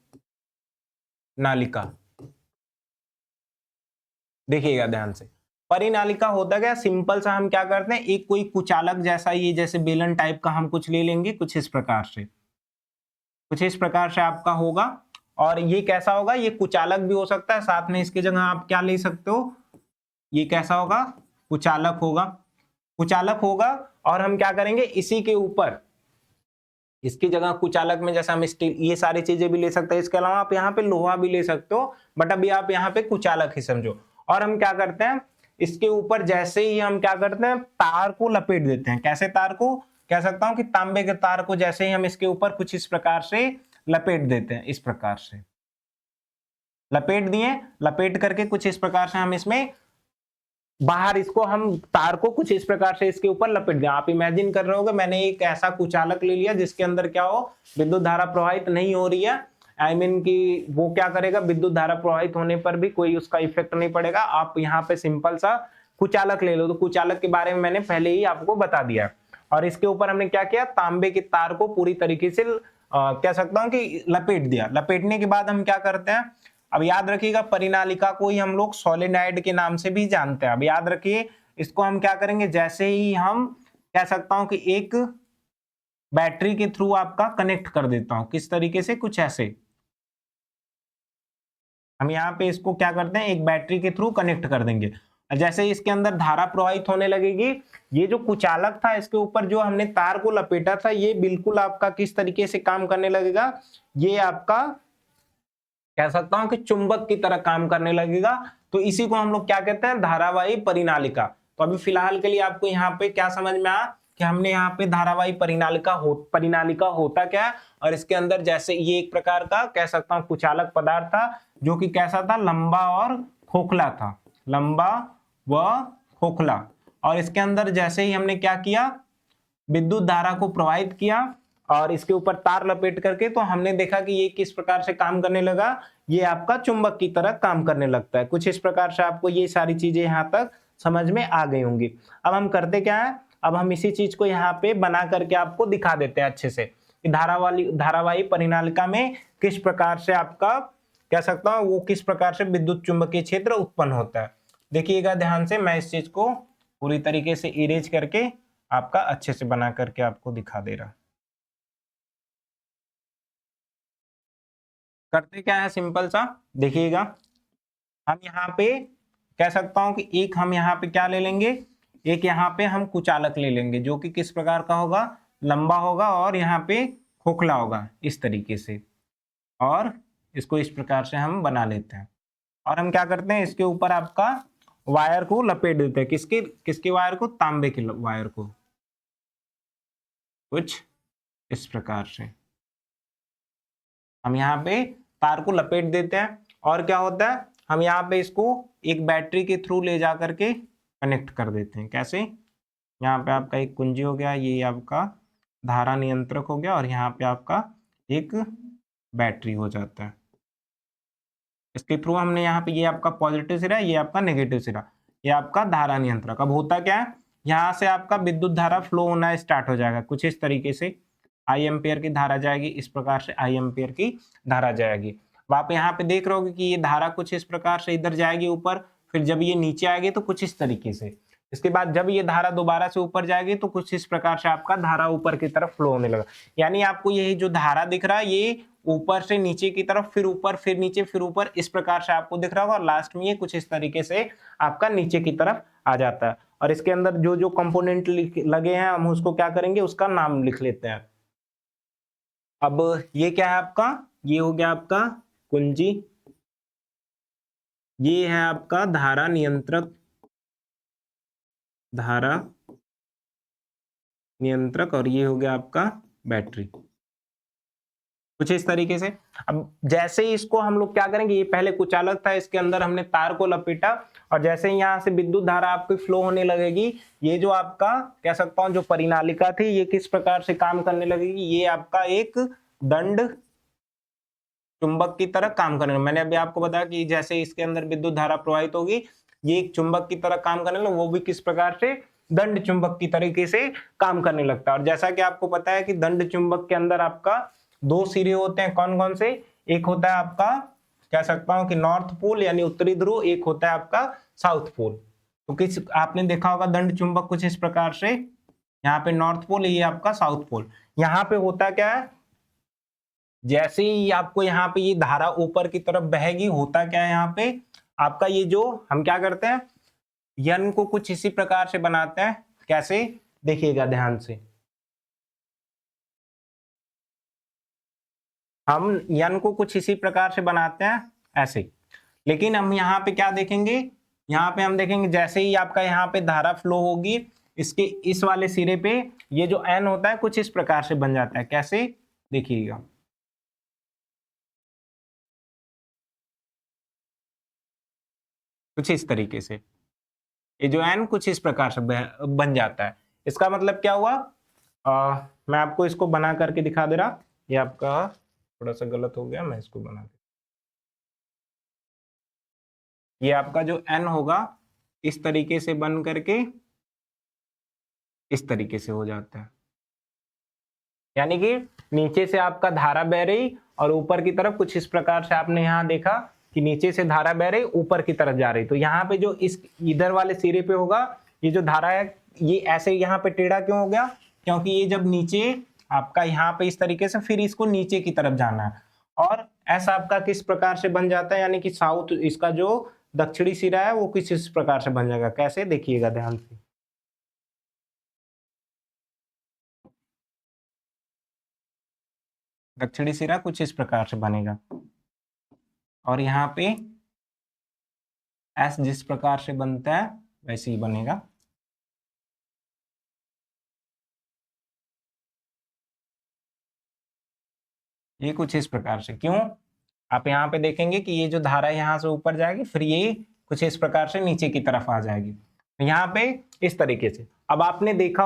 देखिएगा ध्यान से। परिनालिका होता क्या, सिंपल सा हम क्या करते हैं, एक कोई कुचालक जैसा, ये जैसे बेलन टाइप का हम कुछ ले लेंगे, कुछ इस प्रकार से, कुछ इस प्रकार से आपका होगा। और ये कैसा होगा, ये कुचालक भी हो सकता है, साथ में इसकी जगह आप क्या ले सकते हो, ये कैसा होगा, कुचालक होगा, कुचालक होगा। और हम क्या करेंगे, इसी के ऊपर, इसकी जगह कुचालक में जैसे हम स्टील, ये सारी चीजें भी ले सकते हैं। इसके अलावा आप यहाँ पे लोहा भी ले सकते हो, बट अभी आप यहाँ पे कुचालक ही समझो। और हम क्या करते हैं, इसके ऊपर जैसे ही हम क्या करते हैं, तार को लपेट देते हैं। कैसे तार को, कह सकता हूं कि तांबे के तार को जैसे ही हम इसके ऊपर कुछ इस प्रकार से लपेट देते हैं, इस प्रकार से लपेट दिए, लपेट करके कुछ इस प्रकार से हम इसमें बाहर, इसको हम तार को कुछ इस प्रकार से इसके ऊपर लपेट दिया। आप इमेजिन कर रहे होगे मैंने एक ऐसा कुचालक ले लिया जिसके अंदर क्या हो, विद्युत धारा प्रवाहित नहीं हो रही है, आई मीन कि वो क्या करेगा, विद्युत धारा प्रवाहित होने पर भी कोई उसका इफेक्ट नहीं पड़ेगा। आप यहाँ पे सिंपल सा कुचालक ले लो। तो कुचालक के बारे में मैंने पहले ही आपको बता दिया। और इसके ऊपर हमने क्या किया, तांबे के तार को पूरी तरीके से कह सकता हूं कि लपेट दिया। लपेटने के बाद हम क्या करते हैं, अब याद रखिएगा परिनालिका को ही हम लोग सोलेनॉइड के नाम से भी जानते हैं। अब याद रखिए इसको हम क्या करेंगे, जैसे ही हम कह सकता हूं कि एक बैटरी के थ्रू आपका कनेक्ट कर देता हूं, किस तरीके से, कुछ ऐसे हम यहाँ पे इसको क्या करते हैं, एक बैटरी के थ्रू कनेक्ट कर देंगे। जैसे ही इसके अंदर धारा प्रवाहित होने लगेगी, ये जो कुचालक था इसके ऊपर जो हमने तार को लपेटा था, ये बिल्कुल आपका किस तरीके से काम करने लगेगा, ये आपका कह सकता हूं कि चुंबक की तरह काम करने लगेगा। तो इसी को हम लोग क्या कहते हैं, धारावाही परिनालिका। तो अभी फिलहाल के लिए आपको यहाँ पे क्या समझ में आया कि हमने यहाँ पे धारावाही परिनालिका होता क्या है, और इसके अंदर जैसे ये एक प्रकार का कह सकता हूं कुचालक पदार्थ था, जो कि कैसा था, लंबा और खोखला था, लंबा व खोखला। और इसके अंदर जैसे ही हमने क्या किया, विद्युत धारा को प्रवाहित किया और इसके ऊपर तार लपेट करके, तो हमने देखा कि ये किस प्रकार से काम करने लगा, ये आपका चुंबक की तरह काम करने लगता है। कुछ इस प्रकार से आपको ये सारी चीजें यहाँ तक समझ में आ गई होंगी। अब हम करते क्या है, अब हम इसी चीज को यहाँ पे बना करके आपको दिखा देते हैं अच्छे से कि धारावाही परिनालिका में किस प्रकार से आपका कह सकता हूं वो किस प्रकार से विद्युत चुंबकीय क्षेत्र उत्पन्न होता है। देखिएगा ध्यान से, मैं इस चीज को पूरी तरीके से इरेज करके आपका अच्छे से बना करके आपको दिखा दे रहा। करते क्या है, सिंपल सा देखिएगा, हम यहाँ पे कह सकता हूं कि एक हम यहाँ पे क्या ले लेंगे, एक यहाँ पे हम कुचालक ले लेंगे जो कि किस प्रकार का होगा, लंबा होगा और यहाँ पे खोखला होगा इस तरीके से, और इसको इस प्रकार से हम बना लेते हैं। और हम क्या करते हैं, इसके ऊपर आपका वायर को लपेट देते हैं, किसके किसके वायर को, तांबे के वायर को, कुछ इस प्रकार से हम यहाँ पे तार को लपेट देते हैं। और क्या होता है, हम यहाँ पे इसको एक बैटरी के थ्रू ले जा करके कनेक्ट कर देते हैं। कैसे, यहाँ पे आपका एक कुंजी हो गया, ये आपका धारा नियंत्रक हो गया, और यहाँ पे आपका एक बैटरी हो जाता है। इसके थ्रू हमने यहाँ पे, ये आपका पॉजिटिव सिरा, ये आपका नेगेटिव सिरा, ये आपका धारा नियंत्रक। अब होता क्या है, यहाँ से आपका विद्युत धारा फ्लो होना स्टार्ट हो जाएगा कुछ इस तरीके से, आई एम्पियर की धारा जाएगी, इस प्रकार से आई एम्पियर की धारा जाएगी। अब आप यहाँ पे देख रहे हो कि ये धारा कुछ इस प्रकार से इधर जाएगी ऊपर, फिर जब ये नीचे आएगी तो कुछ इस तरीके से, इसके बाद जब ये धारा दोबारा से ऊपर जाएगी तो कुछ इस प्रकार से आपका धारा ऊपर की तरफ फ्लो होने लगा। यानी आपको ये जो धारा दिख रहा है, ये ऊपर से नीचे की तरफ, फिर ऊपर, फिर नीचे, फिर ऊपर, इस प्रकार से आपको दिख रहा होगा, और लास्ट में ये कुछ इस तरीके से आपका नीचे की तरफ आ जाता है। और इसके अंदर जो जो कंपोनेंट लगे हैं, हम उसको क्या करेंगे, उसका नाम लिख लेते हैं। अब ये क्या है आपका, ये हो गया आपका कुंजी, ये है आपका धारा नियंत्रक, और ये हो गया आपका बैटरी, कुछ इस तरीके से। अब जैसे ही इसको हम लोग क्या करेंगे, ये पहले कुचालक था, इसके अंदर हमने तार को लपेटा, और जैसे ही यहाँ से विद्युत धारा आपकी फ्लो होने लगेगी, ये जो आपका कह सकता हूँ जो परिनालिका थी, ये किस प्रकार से काम करने लगेगी, ये आपका एक दंड चुंबक की तरह काम करने। मैंने अभी आपको बताया कि जैसे इसके अंदर विद्युत धारा प्रवाहित होगी, ये एक चुंबक की तरह काम करने लगे, वो भी किस प्रकार से, दंड चुंबक की तरीके से काम करने लगता है। और जैसा कि आपको पता है कि दंड चुंबक के अंदर आपका दो सिरे होते हैं, कौन कौन से, एक होता है आपका कह सकता हूं कि नॉर्थ पोल यानी उत्तरी ध्रुव, एक होता है आपका साउथ पोल। तो किस आपने देखा होगा दंड चुंबक कुछ इस प्रकार से, यहाँ पे नॉर्थ पोल, ये आपका साउथ पोल। यहाँ पे होता क्या है, जैसे ही आपको यहाँ पे ये धारा ऊपर की तरफ बहेगी, होता क्या है, यहाँ पे आपका ये जो हम क्या करते हैं, यन को कुछ इसी प्रकार से बनाते हैं। कैसे, देखिएगा ध्यान से, हम यन को कुछ इसी प्रकार से बनाते हैं ऐसे। लेकिन हम यहाँ पे क्या देखेंगे, यहाँ पे हम देखेंगे जैसे ही आपका यहाँ पे धारा फ्लो होगी, इसके इस वाले सिरे पे ये जो एन होता है कुछ इस प्रकार से बन जाता है। कैसे, देखिएगा, कुछ इस तरीके से ये जो एन कुछ इस प्रकार से बन जाता है। इसका मतलब क्या हुआ, मैं आपको इसको बना करके दिखा दे रहा, ये आपका थोड़ा सा गलत हो गया, मैं इसको बना दे, ये आपका जो एन होगा इस तरीके से बन करके इस तरीके से हो जाता है। यानी कि नीचे से आपका धारा बह रही और ऊपर की तरफ कुछ इस प्रकार से आपने यहां देखा कि नीचे से धारा बह रही ऊपर की तरफ जा रही, तो यहाँ पे जो इस इधर वाले सिरे पे होगा ये जो धारा है ये ऐसे यहाँ पे टेढ़ा क्यों हो गया, क्योंकि ये जब नीचे आपका यहाँ पे इस तरीके से फिर इसको नीचे की तरफ जाना है, और ऐसा आपका किस प्रकार से बन जाता है, यानी कि साउथ इसका जो दक्षिणी सिरा है वो किस इस प्रकार से बन जाएगा, कैसे देखिएगा ध्यान से। दक्षिणी सिरा कुछ इस प्रकार से बनेगा और यहाँ पे एस जिस प्रकार से बनता है वैसे ही बनेगा। ये कुछ इस प्रकार से, क्यों आप यहाँ पे देखेंगे कि ये जो धारा यहाँ से ऊपर जाएगी फिर ये कुछ इस प्रकार से नीचे की तरफ आ जाएगी, यहाँ पे इस तरीके से। अब आपने देखा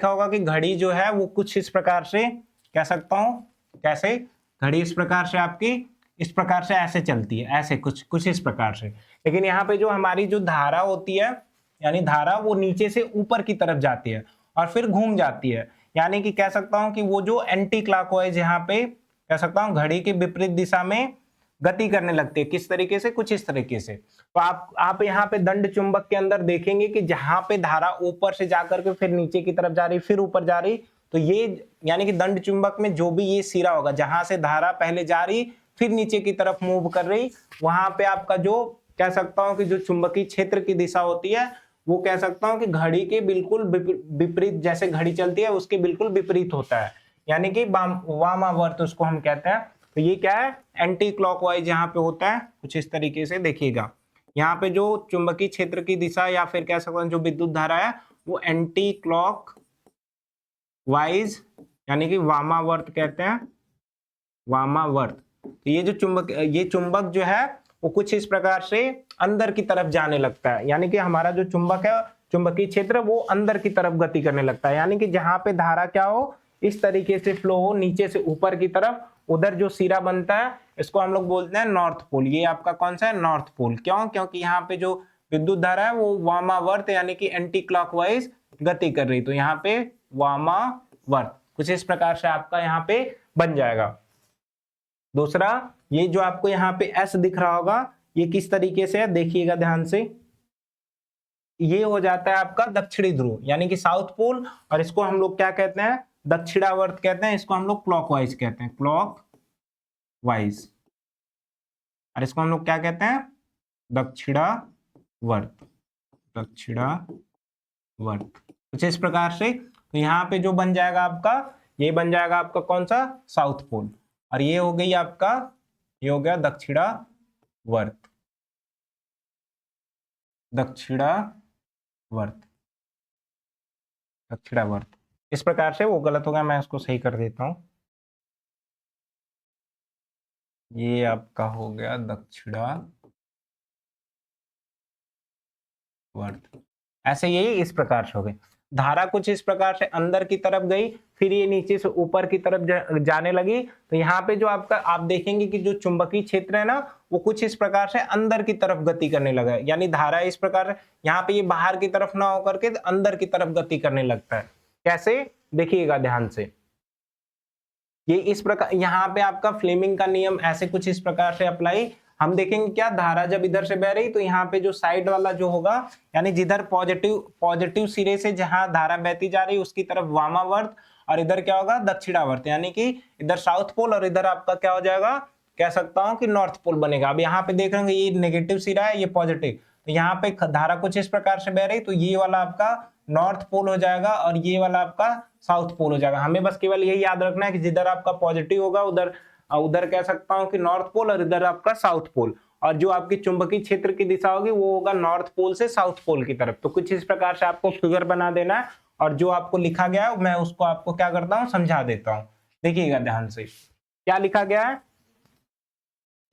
होगा कि घड़ी जो है वो कुछ इस प्रकार से, कह सकता हूं कैसे, घड़ी इस प्रकार से आपकी इस प्रकार से ऐसे चलती है, ऐसे कुछ इस प्रकार से, लेकिन यहाँ पे जो हमारी जो धारा होती है, यानी धारा वो नीचे से ऊपर की तरफ जाती है और फिर घूम जाती है, यानी कि कह सकता हूं कि वो जो एंटी क्लॉकवाइज यहाँ पे कह सकता हूं घड़ी के विपरीत दिशा में गति करने लगती है। किस तरीके से, कुछ इस तरीके से। तो आप यहाँ पे दंड चुंबक के अंदर देखेंगे कि जहां पे धारा ऊपर से जाकर के फिर नीचे की तरफ जा रही फिर ऊपर जा रही, तो ये यानी कि दंड चुंबक में जो भी ये सिरा होगा जहां से धारा पहले जा रही फिर नीचे की तरफ मूव कर रही, वहां पे आपका जो कह सकता हूं कि जो चुंबकीय क्षेत्र की दिशा होती है वो कह सकता हूं कि घड़ी के बिल्कुल विपरीत, जैसे घड़ी चलती है उसके बिल्कुल विपरीत होता है, यानी कि वामावर्त उसको हम कहते हैं। तो ये क्या है, एंटी क्लॉकवाइज यहाँ पे होता है, कुछ इस तरीके से देखिएगा। यहाँ पे जो चुंबकीय क्षेत्र की दिशा या फिर कह सकते हैं जो विद्युत धारा है वो एंटी क्लॉक वाइज यानी कि वामावर्त कहते हैं, वामावर्त। तो ये जो चुंबक जो है वो कुछ इस प्रकार से अंदर की तरफ जाने लगता है, यानी कि हमारा जो चुंबक है चुंबकीय क्षेत्र वो अंदर की तरफ गति करने लगता है, यानी कि जहां पे धारा क्या हो इस तरीके से फ्लो हो नीचे से ऊपर की तरफ, उधर जो सिरा बनता है इसको हम लोग बोलते हैं नॉर्थ पोल। ये आपका कौन सा है, नॉर्थ पोल। क्यों, क्योंकि यहाँ पे जो विद्युत धारा है वो वामावर्त यानी कि एंटी क्लॉकवाइज गति कर रही, तो यहाँ पे वामावर्त कुछ इस प्रकार से आपका यहाँ पे बन जाएगा। दूसरा, ये जो आपको यहाँ पे एस दिख रहा होगा ये किस तरीके से है, देखिएगा ध्यान से। ये हो जाता है आपका दक्षिणी ध्रुव यानी कि साउथ पोल, और इसको हम लोग क्या कहते हैं, दक्षिणावर्त कहते हैं, इसको हम लोग क्लॉकवाइज कहते हैं, क्लॉकवाइज, और इसको हम लोग क्या कहते हैं, दक्षिणावर्त, दक्षिणावर्त कुछ इस प्रकार से। तो यहाँ पे जो बन जाएगा आपका, ये बन जाएगा आपका कौन सा, साउथ पोल, और ये हो गई आपका, ये हो गया दक्षिणावर्त, दक्षिणावर्त, दक्षिणावर्त। इस प्रकार से, वो गलत हो गया, मैं इसको सही कर देता हूं, ये आपका हो गया दक्षिणावर्त। ऐसे ये इस प्रकार से हो गई, धारा कुछ इस प्रकार से अंदर की तरफ गई फिर ये नीचे से ऊपर की तरफ जाने लगी। तो यहाँ पे जो आपका आप देखेंगे कि जो चुंबकीय क्षेत्र है ना वो कुछ इस प्रकार से अंदर की तरफ गति करने लगा, यानी धारा इस प्रकार यहाँ पे ये बाहर की तरफ ना होकर के अंदर की तरफ गति करने लगता है। कैसे, देखिएगा ध्यान से, ये इस प्रकार यहाँ पे आपका फ्लेमिंग का नियम ऐसे कुछ इस प्रकार से अप्लाई, हम देखेंगे क्या, धारा जब इधर से बह रही तो यहाँ पे जो साइड वाला जो होगा यानी जिधर पॉजिटिव सिरे से जहां धारा बहती जा रही उसकी तरफ वामावर्त, और इधर क्या होगा, दक्षिणावर्त, यानी कि इधर साउथ पोल और इधर आपका क्या हो जाएगा, कह सकता हूं कि नॉर्थ पोल बनेगा। अब यहाँ पे देख रहे होंगे ये नेगेटिव सिरा है, ये पॉजिटिव, तो यहाँ पे धारा कुछ इस प्रकार से बह रही तो ये वाला आपका नॉर्थ पोल हो जाएगा और ये वाला आपका साउथ पोल हो जाएगा। हमें बस केवल यही याद रखना है कि जिधर आपका पॉजिटिव होगा उधर कह सकता हूं कि नॉर्थ पोल और इधर आपका साउथ पोल, और जो आपकी चुंबकीय क्षेत्र की दिशा होगी वो होगा नॉर्थ पोल से साउथ पोल की तरफ। तो कुछ इस प्रकार से आपको फिगर बना देना है, और जो आपको लिखा गया है मैं उसको आपको क्या करता हूं, समझा देता हूं। देखिएगा ध्यान से क्या लिखा गया है,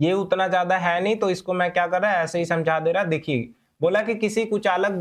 ये उतना ज्यादा है नहीं तो इसको मैं क्या कर रहा है ऐसे ही समझा दे रहा। देखिए, बोला कि किसी कुचालक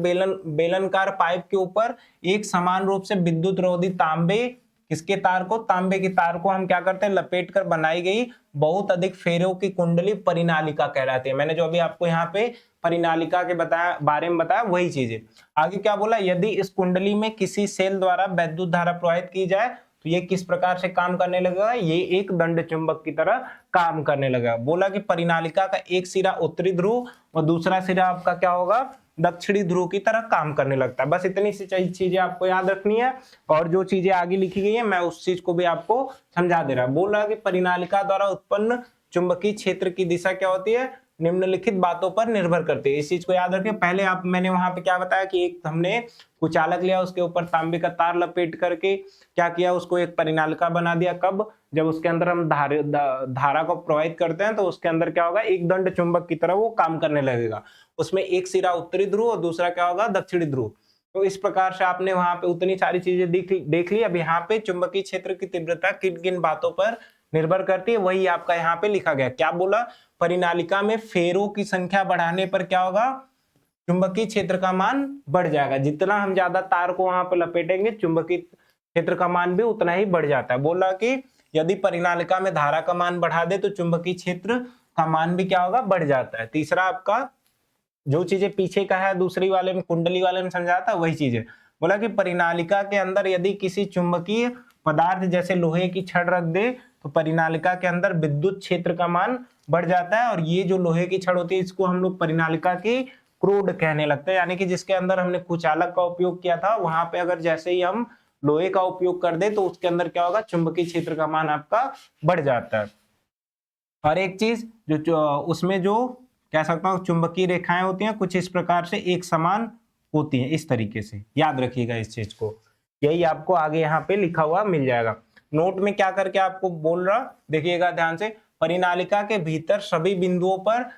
बेलनकार पाइप के ऊपर एक समान रूप से विद्युत रोधी तांबे किसके तार को, तांबे की तार को हम क्या करते हैं, लपेट कर बनाई गई बहुत अधिक फेरों की कुंडली परिनालिका कहलाती है। मैंने जो अभी आपको यहाँ पे परिनालिका के बारे में बताया वही चीज है। आगे क्या बोला, यदि इस कुंडली में किसी सेल द्वारा विद्युत धारा प्रवाहित की जाए तो ये किस प्रकार से काम करने लगेगा, ये एक दंड चुंबक की तरह काम करने लगेगा। बोला कि परिनालिका का एक सिरा उत्तरी ध्रुव और दूसरा सिरा आपका क्या होगा, दक्षिणी ध्रुव की तरह काम करने लगता है। बस इतनी सी चीजें आपको याद रखनी है, और जो चीजें आगे लिखी गई है मैं उस चीज को भी आपको समझा दे रहा हूं। बोला कि परिनालिका द्वारा उत्पन्न चुंबकीय क्षेत्र की दिशा क्या होती है, निम्नलिखित बातों पर निर्भर करती है। इस चीज को याद रखें। पहले मैंने वहां पे क्या बताया कि एक हमने कुचालक लिया, उसके ऊपर तांबे का तार लपेट करके क्या किया, उसको एक परिनालिका बना दिया। कब, जब उसके अंदर हम धारा को प्रवाहित करते हैं तो उसके अंदर क्या होगा, एक दंड चुंबक की तरह वो काम करने लगेगा। उसमें एक सिरा उत्तरी ध्रुव और दूसरा क्या होगा, दक्षिणी ध्रुव। तो इस प्रकार से आपने वहां पे उतनी सारी चीजें देख ली। अब यहाँ पे चुंबकीय क्षेत्र की तीव्रता किन किन बातों पर निर्भर करती है, वही आपका यहाँ पे लिखा गया। क्या बोला, परिनालिका में फेरों की संख्या बढ़ाने पर क्या होगा, चुंबकीय क्षेत्र का मान बढ़ जाएगा। जितना हम ज्यादा तार को वहां पे लपेटेंगे चुंबकीय क्षेत्र का मान भी उतना ही बढ़ जाता है। बोला कि यदि परिनालिका में धारा का मान बढ़ा दे तो चुंबकीय क्षेत्र का मान भी क्या होगा, बढ़ जाता है। तीसरा आपका जो चीजें पीछे का है दूसरी वाले में, कुंडली वाले में समझाया था वही चीजें। बोला कि परिनालिका के अंदर यदि किसी चुंबकीय पदार्थ जैसे लोहे की छड़ रख दे तो परिनालिका के अंदर विद्युत क्षेत्र का मान बढ़ जाता है। और ये जो लोहे की छड़ होती है इसको हम लोग परिनालिका की क्रोड कहने लगते हैं, यानी कि जिसके अंदर हमने कुचालक का उपयोग किया था वहां पे अगर जैसे ही हम लोहे का उपयोग कर दे तो उसके अंदर क्या होगा, चुंबकीय क्षेत्र का मान आपका बढ़ जाता है। और एक चीज जो उसमें जो कह सकता हूं चुंबकीय रेखाएं होती हैं कुछ इस प्रकार से एक समान होती हैं, इस तरीके से याद रखिएगा इस चीज को। यही आपको आगे यहाँ पे लिखा हुआ मिल जाएगा। नोट में क्या करके आपको बोल रहा, देखिएगा ध्यान से। परिनालिका के भीतर सभी बिंदुओं पर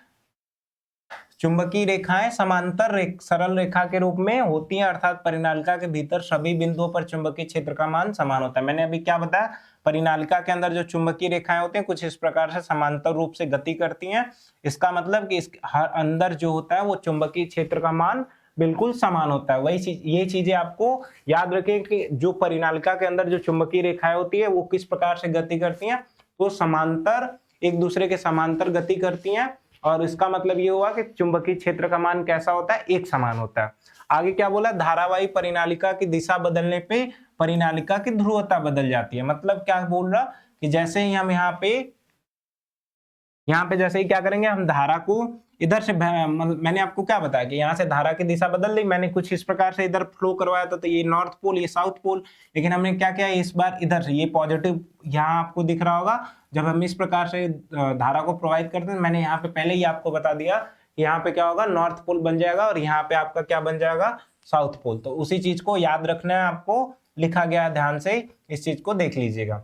चुंबकीय रेखाएं समांतर सरल रेखा के रूप में होती हैं, अर्थात परिनालिका के भीतर सभी बिंदुओं पर चुंबकीय क्षेत्र का मान समान होता है। मैंने अभी क्या बताया, परिनालिका के अंदर जो चुंबकीय रेखाएं होती हैं कुछ इस प्रकार से समांतर रूप से गति करती हैं। इसका मतलब कि इस हर अंदर जो होता है वो चुंबकीय क्षेत्र का मान बिल्कुल समान होता है। वही चीज, ये चीजें आपको याद रखें कि जो परिनालिका के अंदर जो चुंबकीय रेखाएं होती है वो किस प्रकार से गति करती हैं, तो समांतर, एक दूसरे के समांतर गति करती हैं। और इसका मतलब ये हुआ कि चुंबकीय क्षेत्र का मान कैसा होता है, एक समान होता है। आगे क्या बोला, धारावाही परिनालिका की दिशा बदलने पे परिनालिका की ध्रुवता बदल जाती है। मतलब क्या बोल रहा कि जैसे ही हम यहाँ पे जैसे ही क्या करेंगे, हम धारा को इधर से, मैंने आपको क्या बताया कि यहाँ से धारा की दिशा बदल दी। मैंने कुछ इस प्रकार से इधर फ्लो करवाया था, तो ये नॉर्थ पोल, ये साउथ पोल। लेकिन हमने क्या किया, इस बार इधर से ये पॉजिटिव यहाँ आपको दिख रहा होगा। जब हम इस प्रकार से धारा को प्रोवाइड करते हैं, मैंने यहाँ पे पहले ही आपको बता दिया कि यहाँ पे क्या होगा, नॉर्थ पोल बन जाएगा और यहाँ पे आपका क्या बन जाएगा, साउथ पोल। तो उसी चीज को याद रखना है आपको, लिखा गया है, ध्यान से इस चीज को देख लीजिएगा।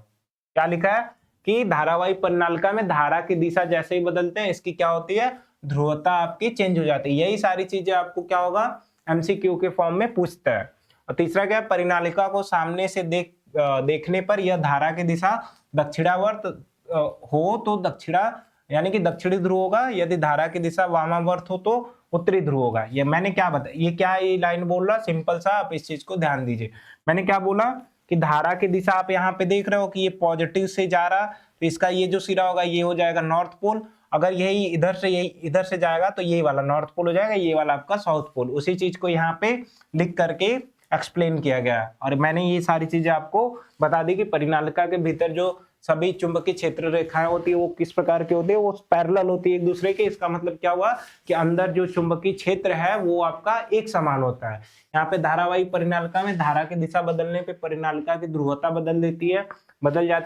क्या लिखा है कि धारावाही परिनालिका में धारा की दिशा जैसे ही बदलते हैं इसकी क्या होती है, ध्रुवता आपकी चेंज हो जाती है। यही सारी चीजें आपको क्या होगा, एमसीक्यू के फॉर्म में पूछता है। और तीसरा क्या है, परिनालिका को सामने से देखने पर यह धारा की दिशा दक्षिणावर्त हो तो दक्षिणा यानी कि दक्षिणी ध्रुव होगा, यदि धारा की दिशा वामावर्त हो तो उत्तरी ध्रुव होगा। ये मैंने क्या बताया, ये क्या ये लाइन बोल रहा, सिंपल सा, आप इस चीज को ध्यान दीजिए। मैंने क्या बोला कि धारा की दिशा आप यहाँ पे देख रहे हो कि ये पॉजिटिव से जा रहा, तो इसका ये जो सिरा होगा ये हो जाएगा नॉर्थ पोल। अगर यही इधर से जाएगा तो ये वाला नॉर्थ पोल हो जाएगा, ये वाला आपका साउथ पोल। उसी चीज को यहाँ पे लिख करके एक्सप्लेन किया गया है। और मैंने ये सारी चीजें आपको बता दी कि परिनालिका के भीतर जो सभी चुंबकीय क्षेत्र रेखाएं होती है वो किस प्रकार की होती है, वो पैरेलल होती है एक दूसरे के। इसका मतलब क्या हुआ कि अंदर जो चुंबकीय क्षेत्र है वो आपका एक समान होता है। यहाँ पे धारावाही परिनालिका में धारा की दिशा बदलने पे परिनालिका की ध्रुवता बदल जाती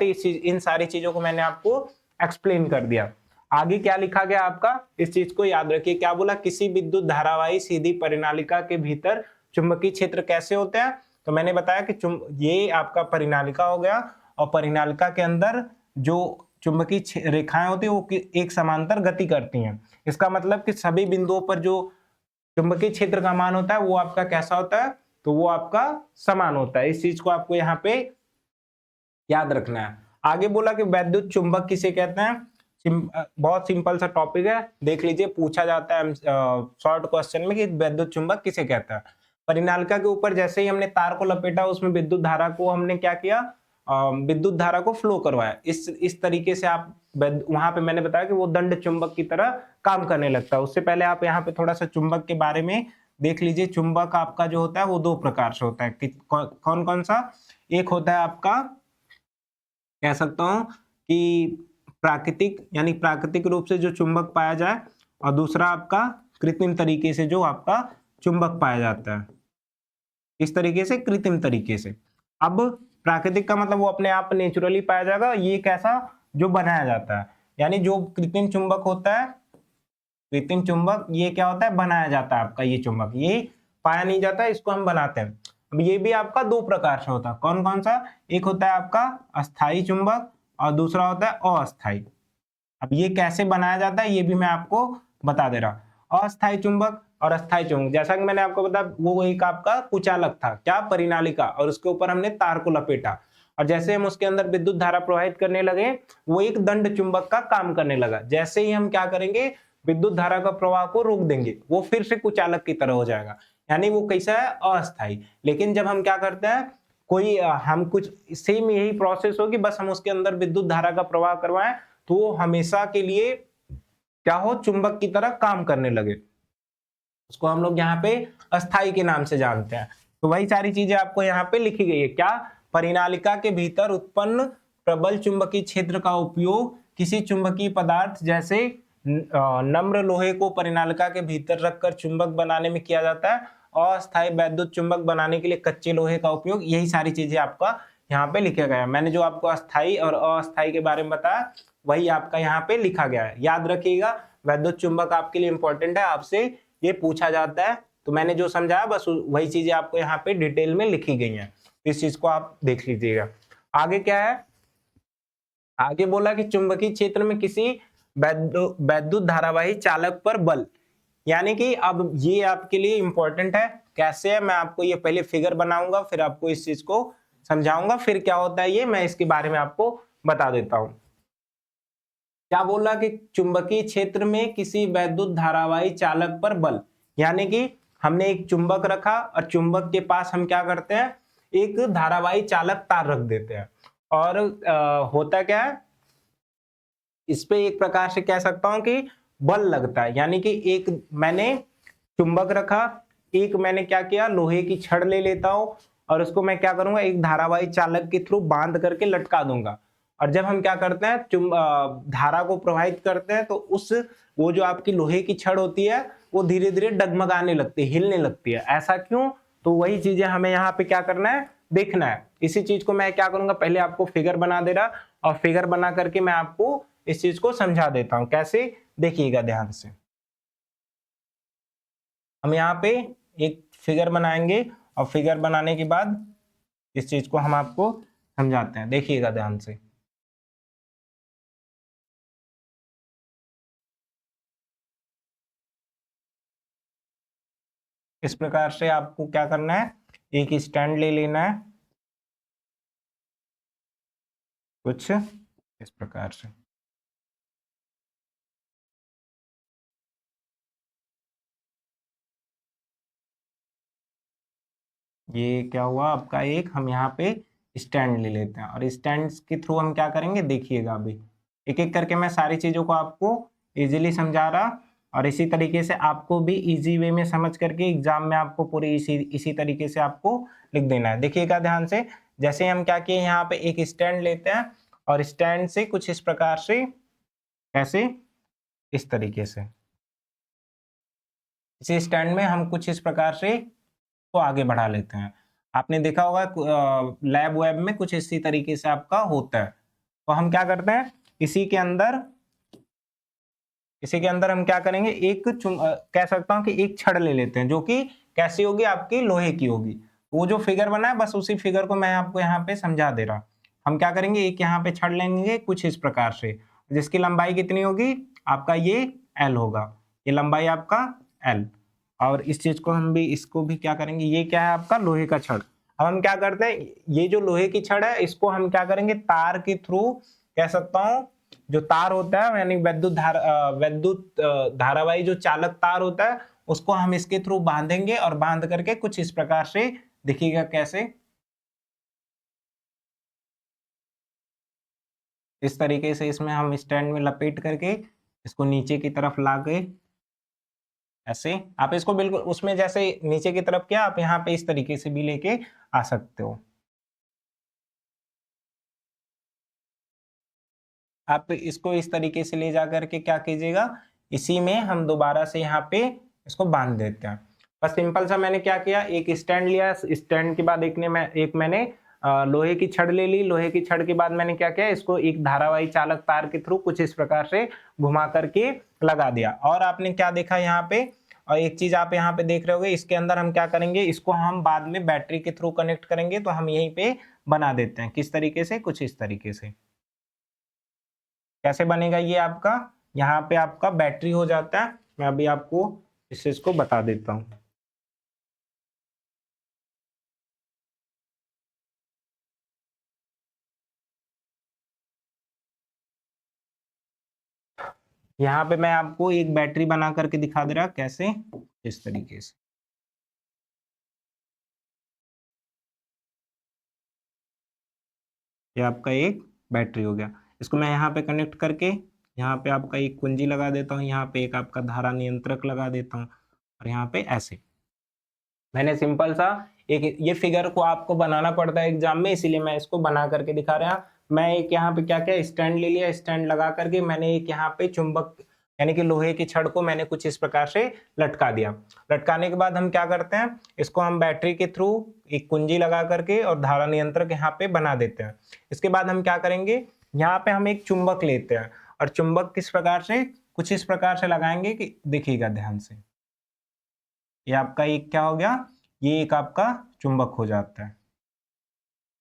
है। इन सारी चीजों को मैंने आपको एक्सप्लेन कर दिया। आगे क्या लिखा गया आपका, इस चीज को याद रखिए। क्या बोला, किसी विद्युत धारावाही सीधी परिनालिका के भीतर चुंबकीय क्षेत्र कैसे होते हैं, तो मैंने बताया कि ये आपका परिनालिका हो गया, और परिनालिका के अंदर जो चुंबकीय रेखाएं होती है वो एक समांतर गति करती हैं। इसका मतलब कि सभी बिंदुओं पर जो चुंबकीय क्षेत्र का मान होता है वो आपका कैसा होता है, तो वो आपका समान होता है। इस चीज को आपको यहाँ पे याद रखना है। आगे बोला कि वैद्युत चुंबक किसे कहते हैं, बहुत सिंपल सा टॉपिक है, देख लीजिए, पूछा जाता है शॉर्ट क्वेश्चन में कि वैद्युत चुंबक किसे कहता है। परिनालिका के ऊपर जैसे ही हमने तार को लपेटा उसमें विद्युत धारा को हमने क्या किया, विद्युत धारा को फ्लो करवाया। इस तरीके से आप वहां पे मैंने बताया कि वो दंड चुंबक की तरह काम करने लगता है। उससे पहले आप यहाँ पे थोड़ा सा चुंबक के बारे में देख लीजिए। चुंबक आपका जो होता है वो दो प्रकार से होता है। कौन कौन सा, एक होता है आपका कह सकता हूं कि प्राकृतिक यानी प्राकृतिक रूप से जो चुंबक पाया जाए, और दूसरा आपका कृत्रिम तरीके से जो आपका चुंबक पाया जाता है। इस तरीके से कृत्रिम तरीके से। अब प्राकृतिक का मतलब वो अपने आप नेचुरली पाया जाएगा, ये कैसा, जो बनाया जाता है। यानी जो कृत्रिम चुंबक होता है, कृत्रिम चुंबक ये क्या होता है, बनाया जाता है आपका ये चुंबक, ये पाया नहीं जाता, इसको हम बनाते हैं। अब ये भी आपका दो प्रकार से होता है, कौन कौन सा, एक होता है आपका अस्थाई चुंबक और दूसरा होता है अस्थाई। अब ये कैसे बनाया जाता है ये भी मैं आपको बता दे रहा। अस्थाई चुंबक और अस्थाई चुंबक, जैसा कि मैंने आपको बताया, वो एक आपका कुचालक था, क्या, परिनालिका, और उसके ऊपर हमने तार को लपेटा, और जैसे हम उसके अंदर विद्युत धारा प्रवाहित करने लगे, वो एक दंड चुंबक का काम करने लगा। जैसे ही हम क्या करेंगे, विद्युत धारा का प्रवाह को रोक देंगे, वो फिर से कुचालक की तरह हो जाएगा। यानी वो कैसा है, अस्थाई। लेकिन जब हम क्या करते हैं, कोई हम कुछ सेम यही प्रोसेस होगी, बस हम उसके अंदर विद्युत धारा का प्रवाह करवाएं, तो वो हमेशा के लिए क्या हो, चुंबक की तरह काम करने लगे। उसको हम लोग यहाँ पे अस्थाई के नाम से जानते हैं। तो वही सारी चीजें आपको यहाँ पे लिखी गई है, क्या, परिनालिका के भीतर उत्पन्न प्रबल चुंबकीय क्षेत्र का उपयोग किसी चुंबकीय पदार्थ जैसे नम्र लोहे को परिनालिका के भीतर रखकर चुंबक बनाने में किया जाता है। अस्थायी वैद्युत चुंबक बनाने के लिए कच्चे लोहे का उपयोग, यही सारी चीजें आपका यहाँ पे लिखा गया है। मैंने जो आपको अस्थाई और अस्थाई के बारे में बताया, वही आपका यहाँ पे लिखा गया है। याद रखिएगा, वैद्युत चुंबक आपके लिए इंपॉर्टेंट है, आपसे ये पूछा जाता है। तो मैंने जो समझाया बस वही चीजें आपको यहाँ पे डिटेल में लिखी गई हैं, इस चीज को आप देख लीजिएगा। आगे क्या है, आगे बोला कि चुंबकीय क्षेत्र में किसी वैद्युत धारावाही चालक पर बल, यानी कि अब ये आपके लिए इंपॉर्टेंट है। कैसे है, मैं आपको ये पहले फिगर बनाऊंगा, फिर आपको इस चीज को समझाऊंगा, फिर क्या होता है ये मैं इसके बारे में आपको बता देता हूं। क्या बोल रहा कि चुंबकीय क्षेत्र में किसी वैद्युत धारावाही चालक पर बल, यानी कि हमने एक चुंबक रखा और चुंबक के पास हम क्या करते हैं, एक धारावाही चालक तार रख देते हैं, और होता क्या है, इस पे एक प्रकार से कह सकता हूं कि बल लगता है। यानी कि एक मैंने चुंबक रखा, एक मैंने क्या किया, लोहे की छड़ ले लेता हूं, और उसको मैं क्या करूंगा, एक धारावाही चालक के थ्रू बांध करके लटका दूंगा। और जब हम क्या करते हैं, धारा को प्रवाहित करते हैं, तो उस वो जो आपकी लोहे की छड़ होती है, वो धीरे धीरे डगमगाने लगती है, हिलने लगती है। ऐसा क्यों, तो वही चीजें हमें यहाँ पे क्या करना है, देखना है। इसी चीज को मैं क्या करूंगा, पहले आपको फिगर बना दे रहा, और फिगर बना करके मैं आपको इस चीज को समझा देता हूं। कैसे, देखिएगा ध्यान से। हम यहाँ पे एक फिगर बनाएंगे, और फिगर बनाने के बाद इस चीज को हम आपको समझाते हैं, देखिएगा ध्यान से। इस प्रकार से आपको क्या करना है, एक स्टैंड ले लेना है, कुछ इस प्रकार से। ये क्या हुआ आपका, एक हम यहाँ पे स्टैंड ले लेते हैं, और स्टैंड के थ्रू हम क्या करेंगे, देखिएगा अभी एक एक करके मैं सारी चीजों को आपको इजीली समझा रहा, और इसी तरीके से आपको भी इजी वे में समझ करके एग्जाम में आपको पूरी इसी तरीके से आपको लिख देना है। देखिएगा ध्यान से, जैसे हम क्या किए, यहाँ पे एक स्टैंड लेते हैं, और स्टैंड से कुछ इस प्रकार से, कैसे, इस तरीके से, इसी स्टैंड में हम कुछ इस प्रकार से को आगे बढ़ा लेते हैं। आपने देखा होगा लैब वेब में कुछ इसी तरीके से आपका होता है। तो हम क्या करते हैं, इसी के अंदर, इसी के अंदर हम क्या करेंगे, कह सकता हूं कि एक छड़ ले लेते हैं, जो कि कैसी होगी, आपकी लोहे की होगी। वो जो फिगर बना है, बस उसी फिगर को मैं आपको यहाँ पे समझा दे रहा। हम क्या करेंगे, एक यहाँ पे छड़ लेंगे कुछ इस प्रकार से, जिसकी लंबाई कितनी होगी, आपका ये एल होगा, ये लंबाई आपका एल। और इस चीज को हम भी, इसको भी क्या करेंगे, ये क्या है आपका लोहे का छड़। अब हम क्या करते हैं, ये जो लोहे की छड़ है, इसको हम क्या करेंगे, तार के थ्रू, कह सकता हूं, जो तार होता है, यानी वैद्युत धारावाही जो चालक तार होता है, उसको हम इसके थ्रू बांधेंगे, और बांध करके कुछ इस प्रकार से, देखिएगा कैसे, इस तरीके से इसमें हम स्टैंड में लपेट करके इसको नीचे की तरफ ला गए, ऐसे। आप इसको बिल्कुल उसमें जैसे नीचे की तरफ किया, आप यहाँ पे इस तरीके से भी लेके आ सकते हो। आप इसको इस तरीके से ले जा करके क्या कीजिएगा, इसी में हम दोबारा से यहाँ पे इसको बांध देते हैं। बस सिंपल सा मैंने क्या किया, एक स्टैंड लिया, स्टैंड के बाद एक मैंने लोहे की छड़ ले ली। लोहे की छड़ के बाद मैंने क्या किया, इसको एक धारावाही चालक तार के थ्रू कुछ इस प्रकार से घुमा करके लगा दिया। और आपने क्या देखा यहाँ पे, और एक चीज आप यहाँ पे देख रहे होगे, इसके अंदर हम क्या करेंगे, इसको हम बाद में बैटरी के थ्रू कनेक्ट करेंगे। तो हम यहीं पे बना देते हैं, किस तरीके से, कुछ इस तरीके से। कैसे बनेगा ये आपका, यहाँ पे आपका बैटरी हो जाता है। मैं अभी आपको इस चीज को बता देता हूँ। यहाँ पे मैं आपको एक बैटरी बना करके दिखा दे रहा, कैसे, इस तरीके से। ये आपका एक बैटरी हो गया। इसको मैं यहाँ पे कनेक्ट करके यहाँ पे आपका एक कुंजी लगा देता हूँ, यहाँ पे एक आपका धारा नियंत्रक लगा देता हूँ, और यहाँ पे ऐसे मैंने सिंपल सा एक, ये फिगर को आपको बनाना पड़ता है एग्जाम में, इसीलिए मैं इसको बना करके दिखा रहा। मैं एक यहाँ पे क्या क्या स्टैंड ले लिया, स्टैंड लगा करके मैंने एक यहाँ पे चुंबक यानी कि लोहे की छड़ को मैंने कुछ इस प्रकार से लटका दिया। लटकाने के बाद हम क्या करते हैं, इसको हम बैटरी के थ्रू एक कुंजी लगा करके और धारा नियंत्रक यहाँ पे बना देते हैं। इसके बाद हम क्या करेंगे, यहाँ पे हम एक चुंबक लेते हैं, और चुंबक किस प्रकार से, कुछ इस प्रकार से लगाएंगे कि देखिएगा ध्यान से। ये आपका एक क्या हो गया, ये एक आपका चुंबक हो जाता है।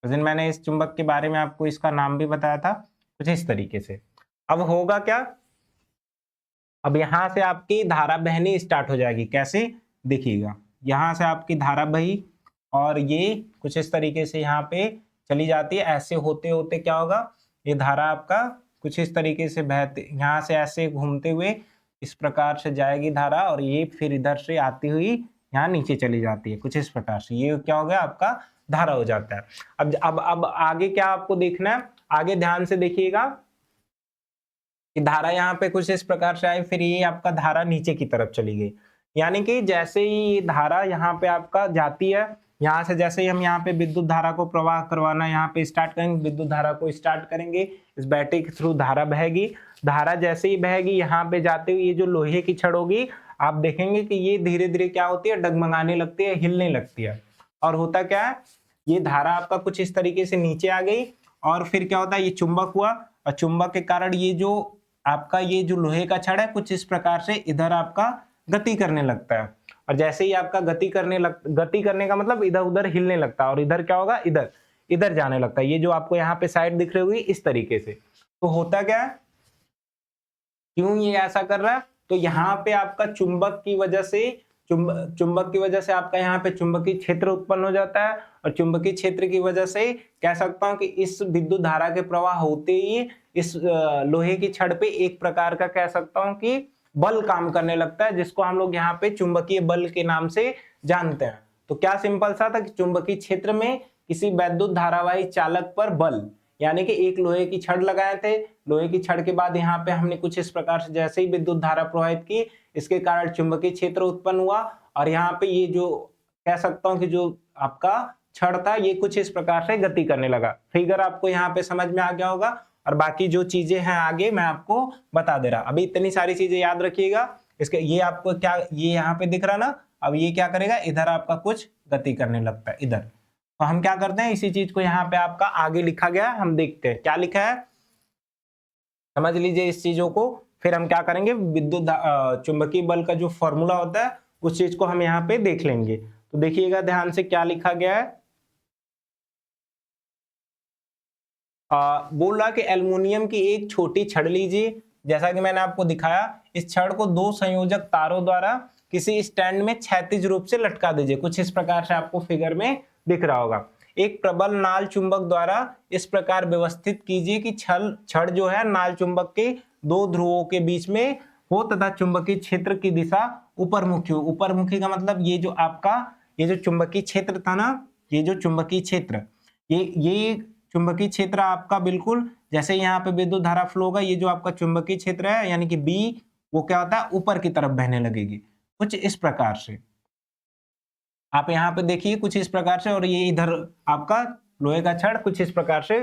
उस दिन मैंने इस चुंबक के बारे में आपको इसका नाम भी बताया था, कुछ इस तरीके से। अब होगा क्या, अब यहां से आपकी धारा बहनी स्टार्ट हो जाएगी। कैसे, देखिएगा, यहां से आपकी धारा बही और ये कुछ इस तरीके से यहाँ पे चली जाती है। ऐसे होते होते क्या होगा, ये धारा आपका कुछ इस तरीके से बहते, यहाँ से ऐसे घूमते हुए इस प्रकार से जाएगी धारा, और ये फिर इधर से आती हुई यहाँ नीचे चली जाती है, कुछ इस प्रकार से। ये क्या हो गया, आपका धारा हो जाता है। अब आगे क्या आपको देखना है, आगे ध्यान से देखिएगा कि धारा यहाँ पे कुछ इस प्रकार से आई, फिर ये आपका धारा नीचे की तरफ चली गई। यानी कि जैसे ही धारा यहाँ पे आपका जाती है, यहाँ से जैसे ही हम यहाँ पे विद्युत धारा को प्रवाह करवाना यहाँ पे स्टार्ट करेंगे, विद्युत धारा को स्टार्ट करेंगे, इस बैटरी के थ्रू धारा बहेगी। धारा जैसे ही बहेगी, यहाँ पे जाते हुए ये जो लोहे की छड़ होगी, आप देखेंगे कि ये धीरे धीरे क्या होती है, डगमगाने लगती है, हिलने लगती है। और होता क्या है, ये धारा आपका कुछ इस तरीके से नीचे आ गई, और फिर क्या होता है, ये चुंबक हुआ, और चुंबक के कारण ये जो आपका ये जो लोहे का छड़ है कुछ इस प्रकार से इधर आपका गति करने लगता है। और जैसे ही आपका गति करने का मतलब इधर उधर हिलने लगता है, और इधर क्या होगा, इधर इधर जाने लगता है। ये जो आपको यहाँ पे साइड दिख रही होगी इस तरीके से। तो होता क्या है, क्यों ये ऐसा कर रहा है, तो यहाँ पे आपका चुंबक की वजह से आपका यहाँ पे चुंबकीय क्षेत्र उत्पन्न हो जाता है, और चुंबकीय क्षेत्र की वजह से कह सकता हूं कि इस विद्युत धारा के प्रवाह होते ही इस लोहे की छड़ पे एक प्रकार का कह सकता हूं कि बल काम करने लगता है, जिसको हम लोग यहाँ पे चुंबकीय बल के नाम से जानते हैं। तो क्या सिंपल सा था कि चुंबकीय क्षेत्र में किसी वैद्युत धारावाही चालक पर बल, यानी कि एक लोहे की छड़ लगाए थे, लोहे की छड़ के बाद यहाँ पे हमने कुछ इस प्रकार से जैसे ही विद्युत धारा प्रवाहित की, इसके कारण चुंबकीय क्षेत्र उत्पन्न हुआ, और यहाँ पे ये जो कह सकता हूँ कि जो आपका छड़ था ये कुछ इस प्रकार से गति करने लगा। फिगर आपको यहाँ पे समझ में आ गया होगा, और बाकी जो चीजें हैं आगे मैं आपको बता दे रहा। अभी इतनी सारी चीजें याद रखिएगा। इसके ये आपको क्या, ये यहाँ पे दिख रहा ना, अब ये क्या करेगा, इधर आपका कुछ गति करने लगता है इधर। तो हम क्या करते हैं, इसी चीज को यहाँ पे आपका आगे लिखा गया है, हम देखते हैं क्या लिखा है, समझ लीजिए इस चीजों को। फिर हम क्या करेंगे, विद्युत चुंबकीय बल का जो फॉर्मूला होता है उस चीज को हम यहाँ पे देख लेंगे। तो देखिएगा ध्यान से क्या लिखा गया है। बोल रहा कि एल्युमिनियम की एक छोटी छड़ लीजिए, जैसा कि मैंने आपको दिखाया, इस छड़ को दो संयोजक तारों द्वारा किसी स्टैंड में क्षैतिज रूप से लटका दीजिए। कुछ इस प्रकार से आपको फिगर में दिख रहा होगा। एक प्रबल नाल चुंबक द्वारा इस प्रकार व्यवस्थित कीजिए कि छड़ जो है नाल चुंबक के दो ध्रुवों के बीच में हो तथा चुंबकीय क्षेत्र की दिशा ऊपरमुखी हो। ऊपरमुखी का मतलब ये जो आपका ये जो चुंबकीय क्षेत्र था ना, ये जो चुंबकीय क्षेत्र, ये चुंबकीय क्षेत्र आपका बिल्कुल जैसे यहाँ पे विद्युत धारा फ्लो होगा, ये जो आपका चुंबकीय क्षेत्र है यानी कि बी, वो क्या होता है, ऊपर की तरफ बहने लगेगी कुछ इस प्रकार से। आप यहाँ पे देखिए कुछ इस प्रकार से, और ये इधर आपका लोहे का छड़ कुछ इस प्रकार से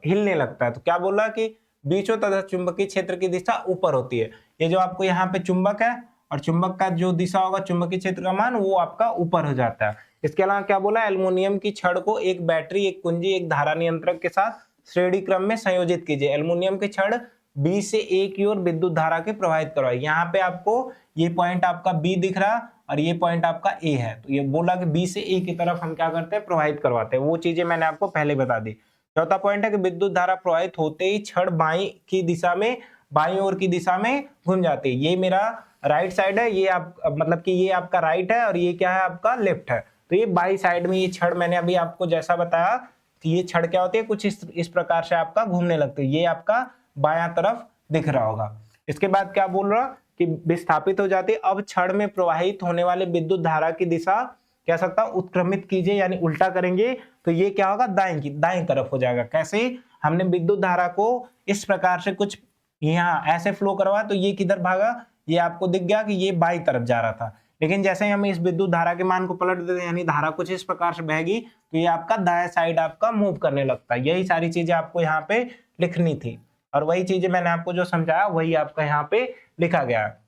हिलने लगता है। तो क्या बोला कि बीच हो तथा चुंबकीय क्षेत्र की दिशा ऊपर होती है। ये जो आपको यहाँ पे चुंबक है और चुंबक का जो दिशा होगा चुंबकीय क्षेत्र का मान वो आपका ऊपर हो जाता है। इसके अलावा क्या बोला, एल्युमिनियम की छड़ को एक बैटरी, एक कुंजी, एक धारा नियंत्रक के साथ श्रेणी क्रम में संयोजित कीजिए। एल्युमिनियम की छड़ बी से ए की ओर विद्युत धारा के प्रवाहित करवाए। यहाँ पे आपको ये पॉइंट आपका बी दिख रहा और ये पॉइंट आपका ए है, तो ये बोला कि बी से ए की तरफ हम क्या करते हैं, प्रवाहित करवाते हैं। वो चीजें मैंने आपको पहले बता दी। चौथा पॉइंट है कि विद्युत धारा प्रवाहित होते ही छड़ बाई की दिशा में, बाई ओर की दिशा में घूम जाती है। ये मेरा राइट साइड है, ये आप मतलब कि ये आपका राइट है और ये क्या है आपका लेफ्ट है। तो ये बाई साइड में ये छड़ मैंने अभी आपको जैसा बताया कि ये छड़ क्या होती है, कुछ इस प्रकार से आपका घूमने लगती है। ये आपका बायां तरफ दिख रहा होगा। इसके बाद क्या बोल रहा कि विस्थापित हो जाती है। अब छड़ में प्रवाहित होने वाले विद्युत धारा की दिशा कह सकता हूं उत्क्रमित कीजिए, यानी उल्टा करेंगे तो ये क्या होगा, दाएं तरफ हो जाएगा। कैसे, हमने विद्युत धारा को इस प्रकार से कुछ यहाँ ऐसे फ्लो करवा तो ये किधर भागा, ये आपको दिख गया कि ये बाई तरफ जा रहा था। लेकिन जैसे ही हम इस विद्युत धारा के मान को पलट देते हैं, यानी धारा कुछ इस प्रकार से बहेगी तो ये आपका दाएं साइड आपका मूव करने लगता है। यही सारी चीजें आपको यहाँ पे लिखनी थी और वही चीजें मैंने आपको जो समझाया वही आपका यहाँ पे लिखा गया है।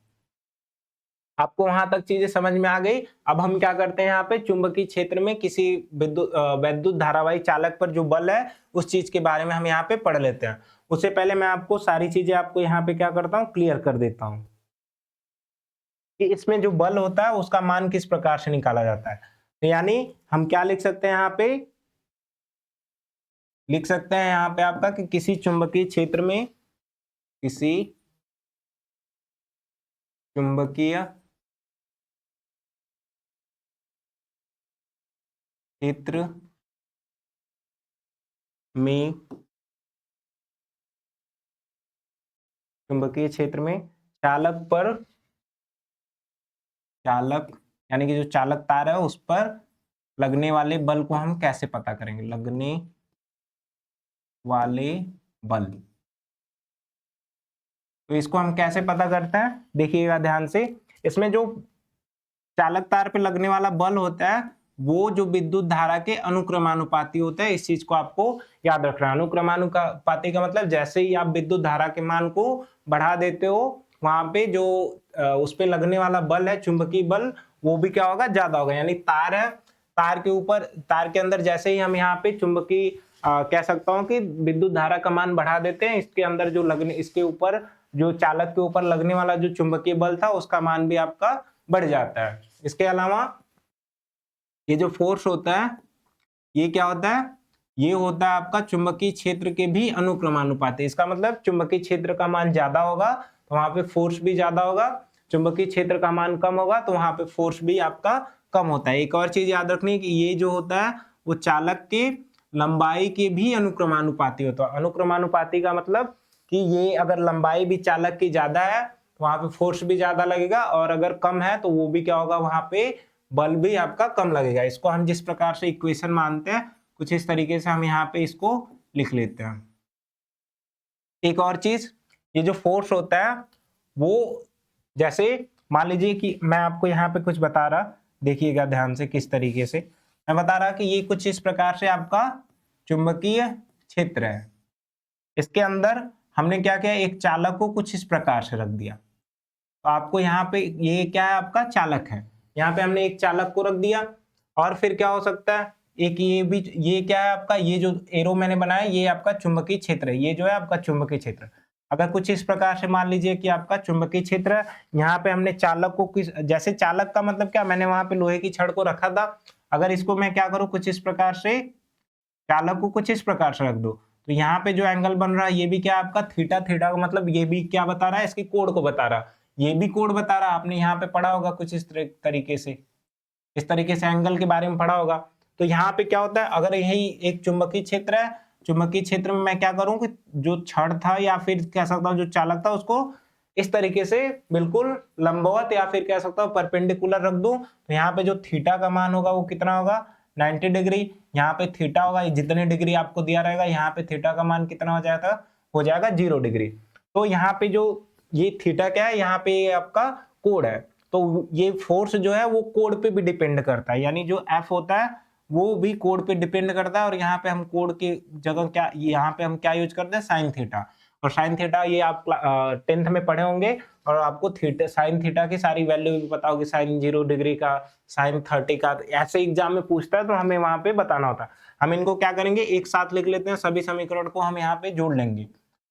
आपको वहां तक चीजें समझ में आ गई। अब हम क्या करते हैं, यहाँ पे चुंबकीय क्षेत्र में किसी विद्युत धारावाही चालक पर जो बल है उस चीज के बारे में हम यहाँ पे पढ़ लेते हैं। उससे पहले मैं आपको सारी चीजें आपको यहाँ पे क्या करता हूँ, क्लियर कर देता हूँ कि इसमें जो बल होता है उसका मान किस प्रकार से निकाला जाता है। तो यानी हम क्या लिख सकते हैं, यहाँ पे लिख सकते हैं यहाँ पे आपका कि किसी चुंबकीय क्षेत्र में, किसी चुंबकीय क्षेत्र में, चुंबकीय क्षेत्र में चालक यानी कि जो चालक तार है उस पर लगने वाले बल को हम कैसे पता करेंगे, लगने वाले बल। तो इसको हम कैसे पता करते हैं, देखिएगा ध्यान से। इसमें जो चालक तार पे लगने वाला बल होता है वो जो विद्युत धारा के अनुक्रमानुपाती होता है। इस चीज को आपको याद रखना। अनुक्रमानुपाती का मतलब जैसे ही आप विद्युत धारा के मान को बढ़ा देते हो वहां पे जो उस पे लगने वाला बल है, चुंबकीय बल, वो भी क्या होगा, ज्यादा होगा। यानी तार है, तार के ऊपर, तार के अंदर जैसे ही हम यहाँ पे चुंबकीय कह सकता हूँ कि विद्युत धारा का मान बढ़ा देते हैं, इसके अंदर जो लगने, इसके ऊपर जो चालक के ऊपर लगने वाला जो चुंबकीय बल था उसका मान भी आपका बढ़ जाता है। इसके अलावा ये जो फोर्स होता है ये क्या होता है, ये होता है आपका चुंबकीय क्षेत्र के भी अनुक्रमानुपाती। इसका मतलब चुंबकीय क्षेत्र का मान ज्यादा होगा तो वहां पे फोर्स भी ज्यादा होगा, चुंबकीय क्षेत्र का मान कम होगा तो वहां पे फोर्स भी आपका कम होता है। एक और चीज याद रखनी है कि ये जो होता है वो चालक के लंबाई के भी अनुक्रमानुपाती होता है। अनुक्रमानुपाती का मतलब कि ये अगर लंबाई भी चालक की ज्यादा है तो वहां पे फोर्स भी ज्यादा लगेगा, और अगर कम है तो वो भी क्या होगा, वहां पे बल भी आपका कम लगेगा। इसको हम जिस प्रकार से इक्वेशन मानते हैं कुछ इस तरीके से हम यहाँ पे इसको लिख लेते हैं। एक और चीज, ये जो फोर्स होता है वो जैसे मान लीजिए कि मैं आपको यहाँ पे कुछ बता रहा, देखिएगा ध्यान से किस तरीके से मैं बता रहा कि ये कुछ इस प्रकार से आपका चुंबकीय क्षेत्र है। इसके अंदर हमने क्या किया, एक चालक को कुछ इस प्रकार से रख दिया। तो आपको यहाँ पे ये क्या है, आपका चालक है, यहाँ पे हमने एक चालक को रख दिया। और फिर क्या हो सकता है, एक ये भी, ये क्या है आपका, ये जो एरो मैंने बनाया ये आपका चुंबकीय क्षेत्र है, ये जो है आपका चुंबकीय क्षेत्र। अगर कुछ इस प्रकार से मान लीजिए कि आपका चुंबकीय क्षेत्र है, यहाँ पे हमने चालक को किस, जैसे चालक का मतलब क्या, मैंने वहां पे लोहे की छड़ को रखा था। अगर इसको मैं क्या करूँ, कुछ इस प्रकार से चालक को कुछ इस प्रकार से रख दो तो यहाँ पे जो एंगल बन रहा है ये भी क्या आपका थीटा। थीटा का मतलब ये भी क्या बता रहा है, इसकी कोण को बता रहा है, ये भी कोण बता रहा है। आपने यहाँ पे पढ़ा होगा कुछ इस तरीके से, इस तरीके से एंगल के बारे में पढ़ा होगा। तो यहाँ पे क्या होता है, अगर यही एक चुंबकीय क्षेत्र है, चुंबकीय क्षेत्र में मैं क्या करूँ कि जो छड़ था या फिर कह सकता हूँ जो चालक था उसको इस तरीके से बिल्कुल लंबवत या फिर कह सकता हूँ परपेंडिकुलर रख दूं। तो यहाँ पे जो थीटा का मान होगा वो कितना होगा, 90 डिग्री। यहाँ पे थीटा होगा, जितने डिग्री आपको दिया रहेगा यहाँ पे थीटा का मान कितना हो जाएगा, हो जाएगा 0 डिग्री। तो यहाँ पे जो ये थीटा क्या है, यहाँ पे आपका कोण है। तो ये फोर्स जो है वो कोण पे भी डिपेंड करता है, यानी जो F होता है वो भी कोण पे डिपेंड करता है। और यहाँ पे हम कोण की जगह क्या, यहाँ पे हम क्या यूज करते हैं, साइन थीटा। और साइन थीटा ये आप 10th में पढ़े होंगे, और आपको थीटा साइन थीटा की सारी वैल्यू भी पता होगी, साइन 0 डिग्री का, साइन 30 का, ऐसे एग्जाम में पूछता है तो हमें वहां पे बताना होता है। हम इनको क्या करेंगे, एक साथ लिख लेते हैं, सभी समीकरण को हम यहाँ पे जोड़ लेंगे।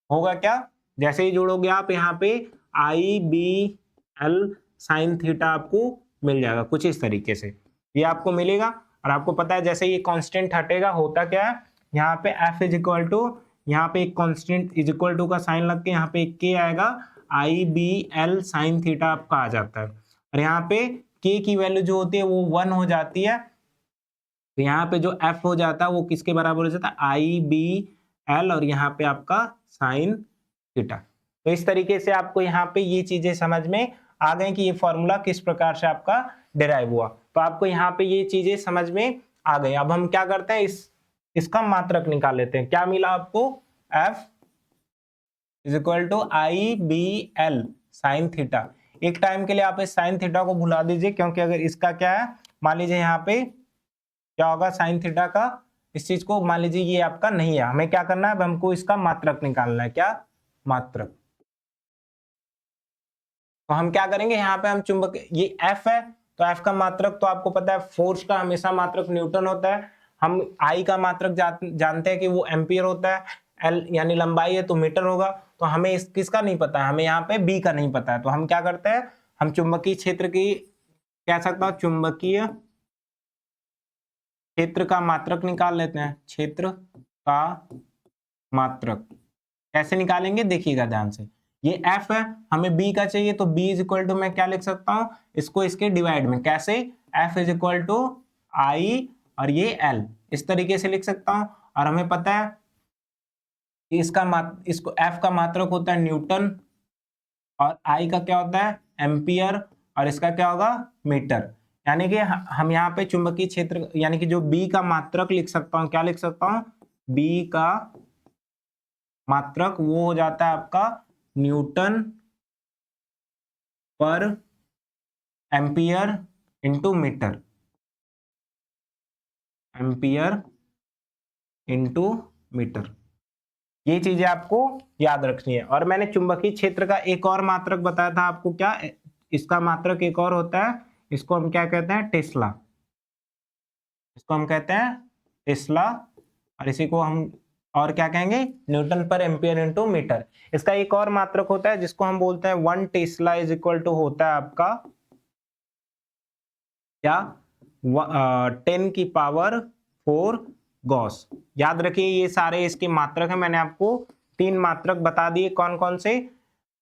होगा क्या, जैसे ही जोड़ोगे आप यहाँ पे आई बी एल साइन थीटा आपको मिल जाएगा कुछ इस तरीके से, ये आपको मिलेगा। और आपको पता है जैसे ये कांस्टेंट हटेगा होता क्या है, यहाँ पे f इज इक्वल टू, यहाँ पे एक कांस्टेंट इज इक्वल टू का साइन लग के यहाँ पे एक k आएगा, आई बी एल साइन थीटा आपका आ जाता है। और यहाँ पे k की वैल्यू जो होती है वो 1 हो जाती है, तो यहाँ पे जो f हो जाता है वो किसके बराबर हो जाता है, आई बी एल, और यहाँ पे आपका साइन थीटा। तो इस तरीके से आपको यहाँ पे ये चीजें समझ में आ गई कि ये फॉर्मूला किस प्रकार से आपका डिराइव हुआ। तो आपको यहाँ पे ये चीजें समझ में आ गई। अब हम क्या करते हैं, इसका मात्रक निकाल लेते हैं। क्या मिला आपको, f is equal to I B L sine theta. एक टाइम के लिए आप इस साइन थीटा को भुला दीजिए, क्योंकि अगर इसका क्या है, मान लीजिए यहाँ पे क्या होगा साइन थीटा का, इस चीज को मान लीजिए ये आपका नहीं है, हमें क्या करना है, अब हमको इसका मात्रक निकालना है। क्या मात्रक, तो हम क्या करेंगे, यहाँ पे हम चुंबक, ये F है तो F का मात्रक तो आपको पता है, फोर्स का हमेशा मात्रक न्यूटन होता है। हम I का मात्रक जानते हैं कि वो एम्पियर होता है, L यानी लंबाई है तो मीटर होगा। तो हमें किसका नहीं पता है, हमें यहाँ पे B का नहीं पता है। तो हम क्या करते हैं, हम चुंबकीय क्षेत्र की, कह सकता हूँ चुंबकीय क्षेत्र का मात्रक निकाल लेते हैं। क्षेत्र का मात्रक कैसे निकालेंगे, देखिएगा ध्यान से। ये F है, हमें B का चाहिए, तो B इज इक्वल टू मैं क्या लिख सकता हूँ, इसको इसके डिवाइड में, कैसे, F is equal to I और ये L, इस तरीके से लिख सकता हूँ। और हमें पता है कि इसको F का मात्रक होता है न्यूटन, और I का क्या होता है एम्पियर, और इसका क्या होगा मीटर। यानी कि हम यहाँ पे चुंबकीय क्षेत्र यानी कि जो B का मात्रक लिख सकता हूँ, क्या लिख सकता हूँ, B का मात्रक वो हो जाता है आपका newton per ampere into metre, ampere into metre. ये चीजें आपको याद रखनी है। और मैंने चुंबकीय क्षेत्र का एक और मात्रक बताया था आपको, क्या इसका मात्रक एक और होता है, इसको हम क्या कहते हैं, टेस्ला, इसको हम कहते हैं टेस्ला, और इसी को हम और क्या कहेंगे, Newton per ampere into metre. इसका एक और मात्रक होता है जिसको हम बोलते हैं 1 टेस्ला इज इक्वल टू होता है आपका क्या, 10 की पावर 4 गॉस। याद रखिए ये सारे इसके मात्रक हैं, मैंने आपको 3 मात्रक बता दिए, कौन कौन से,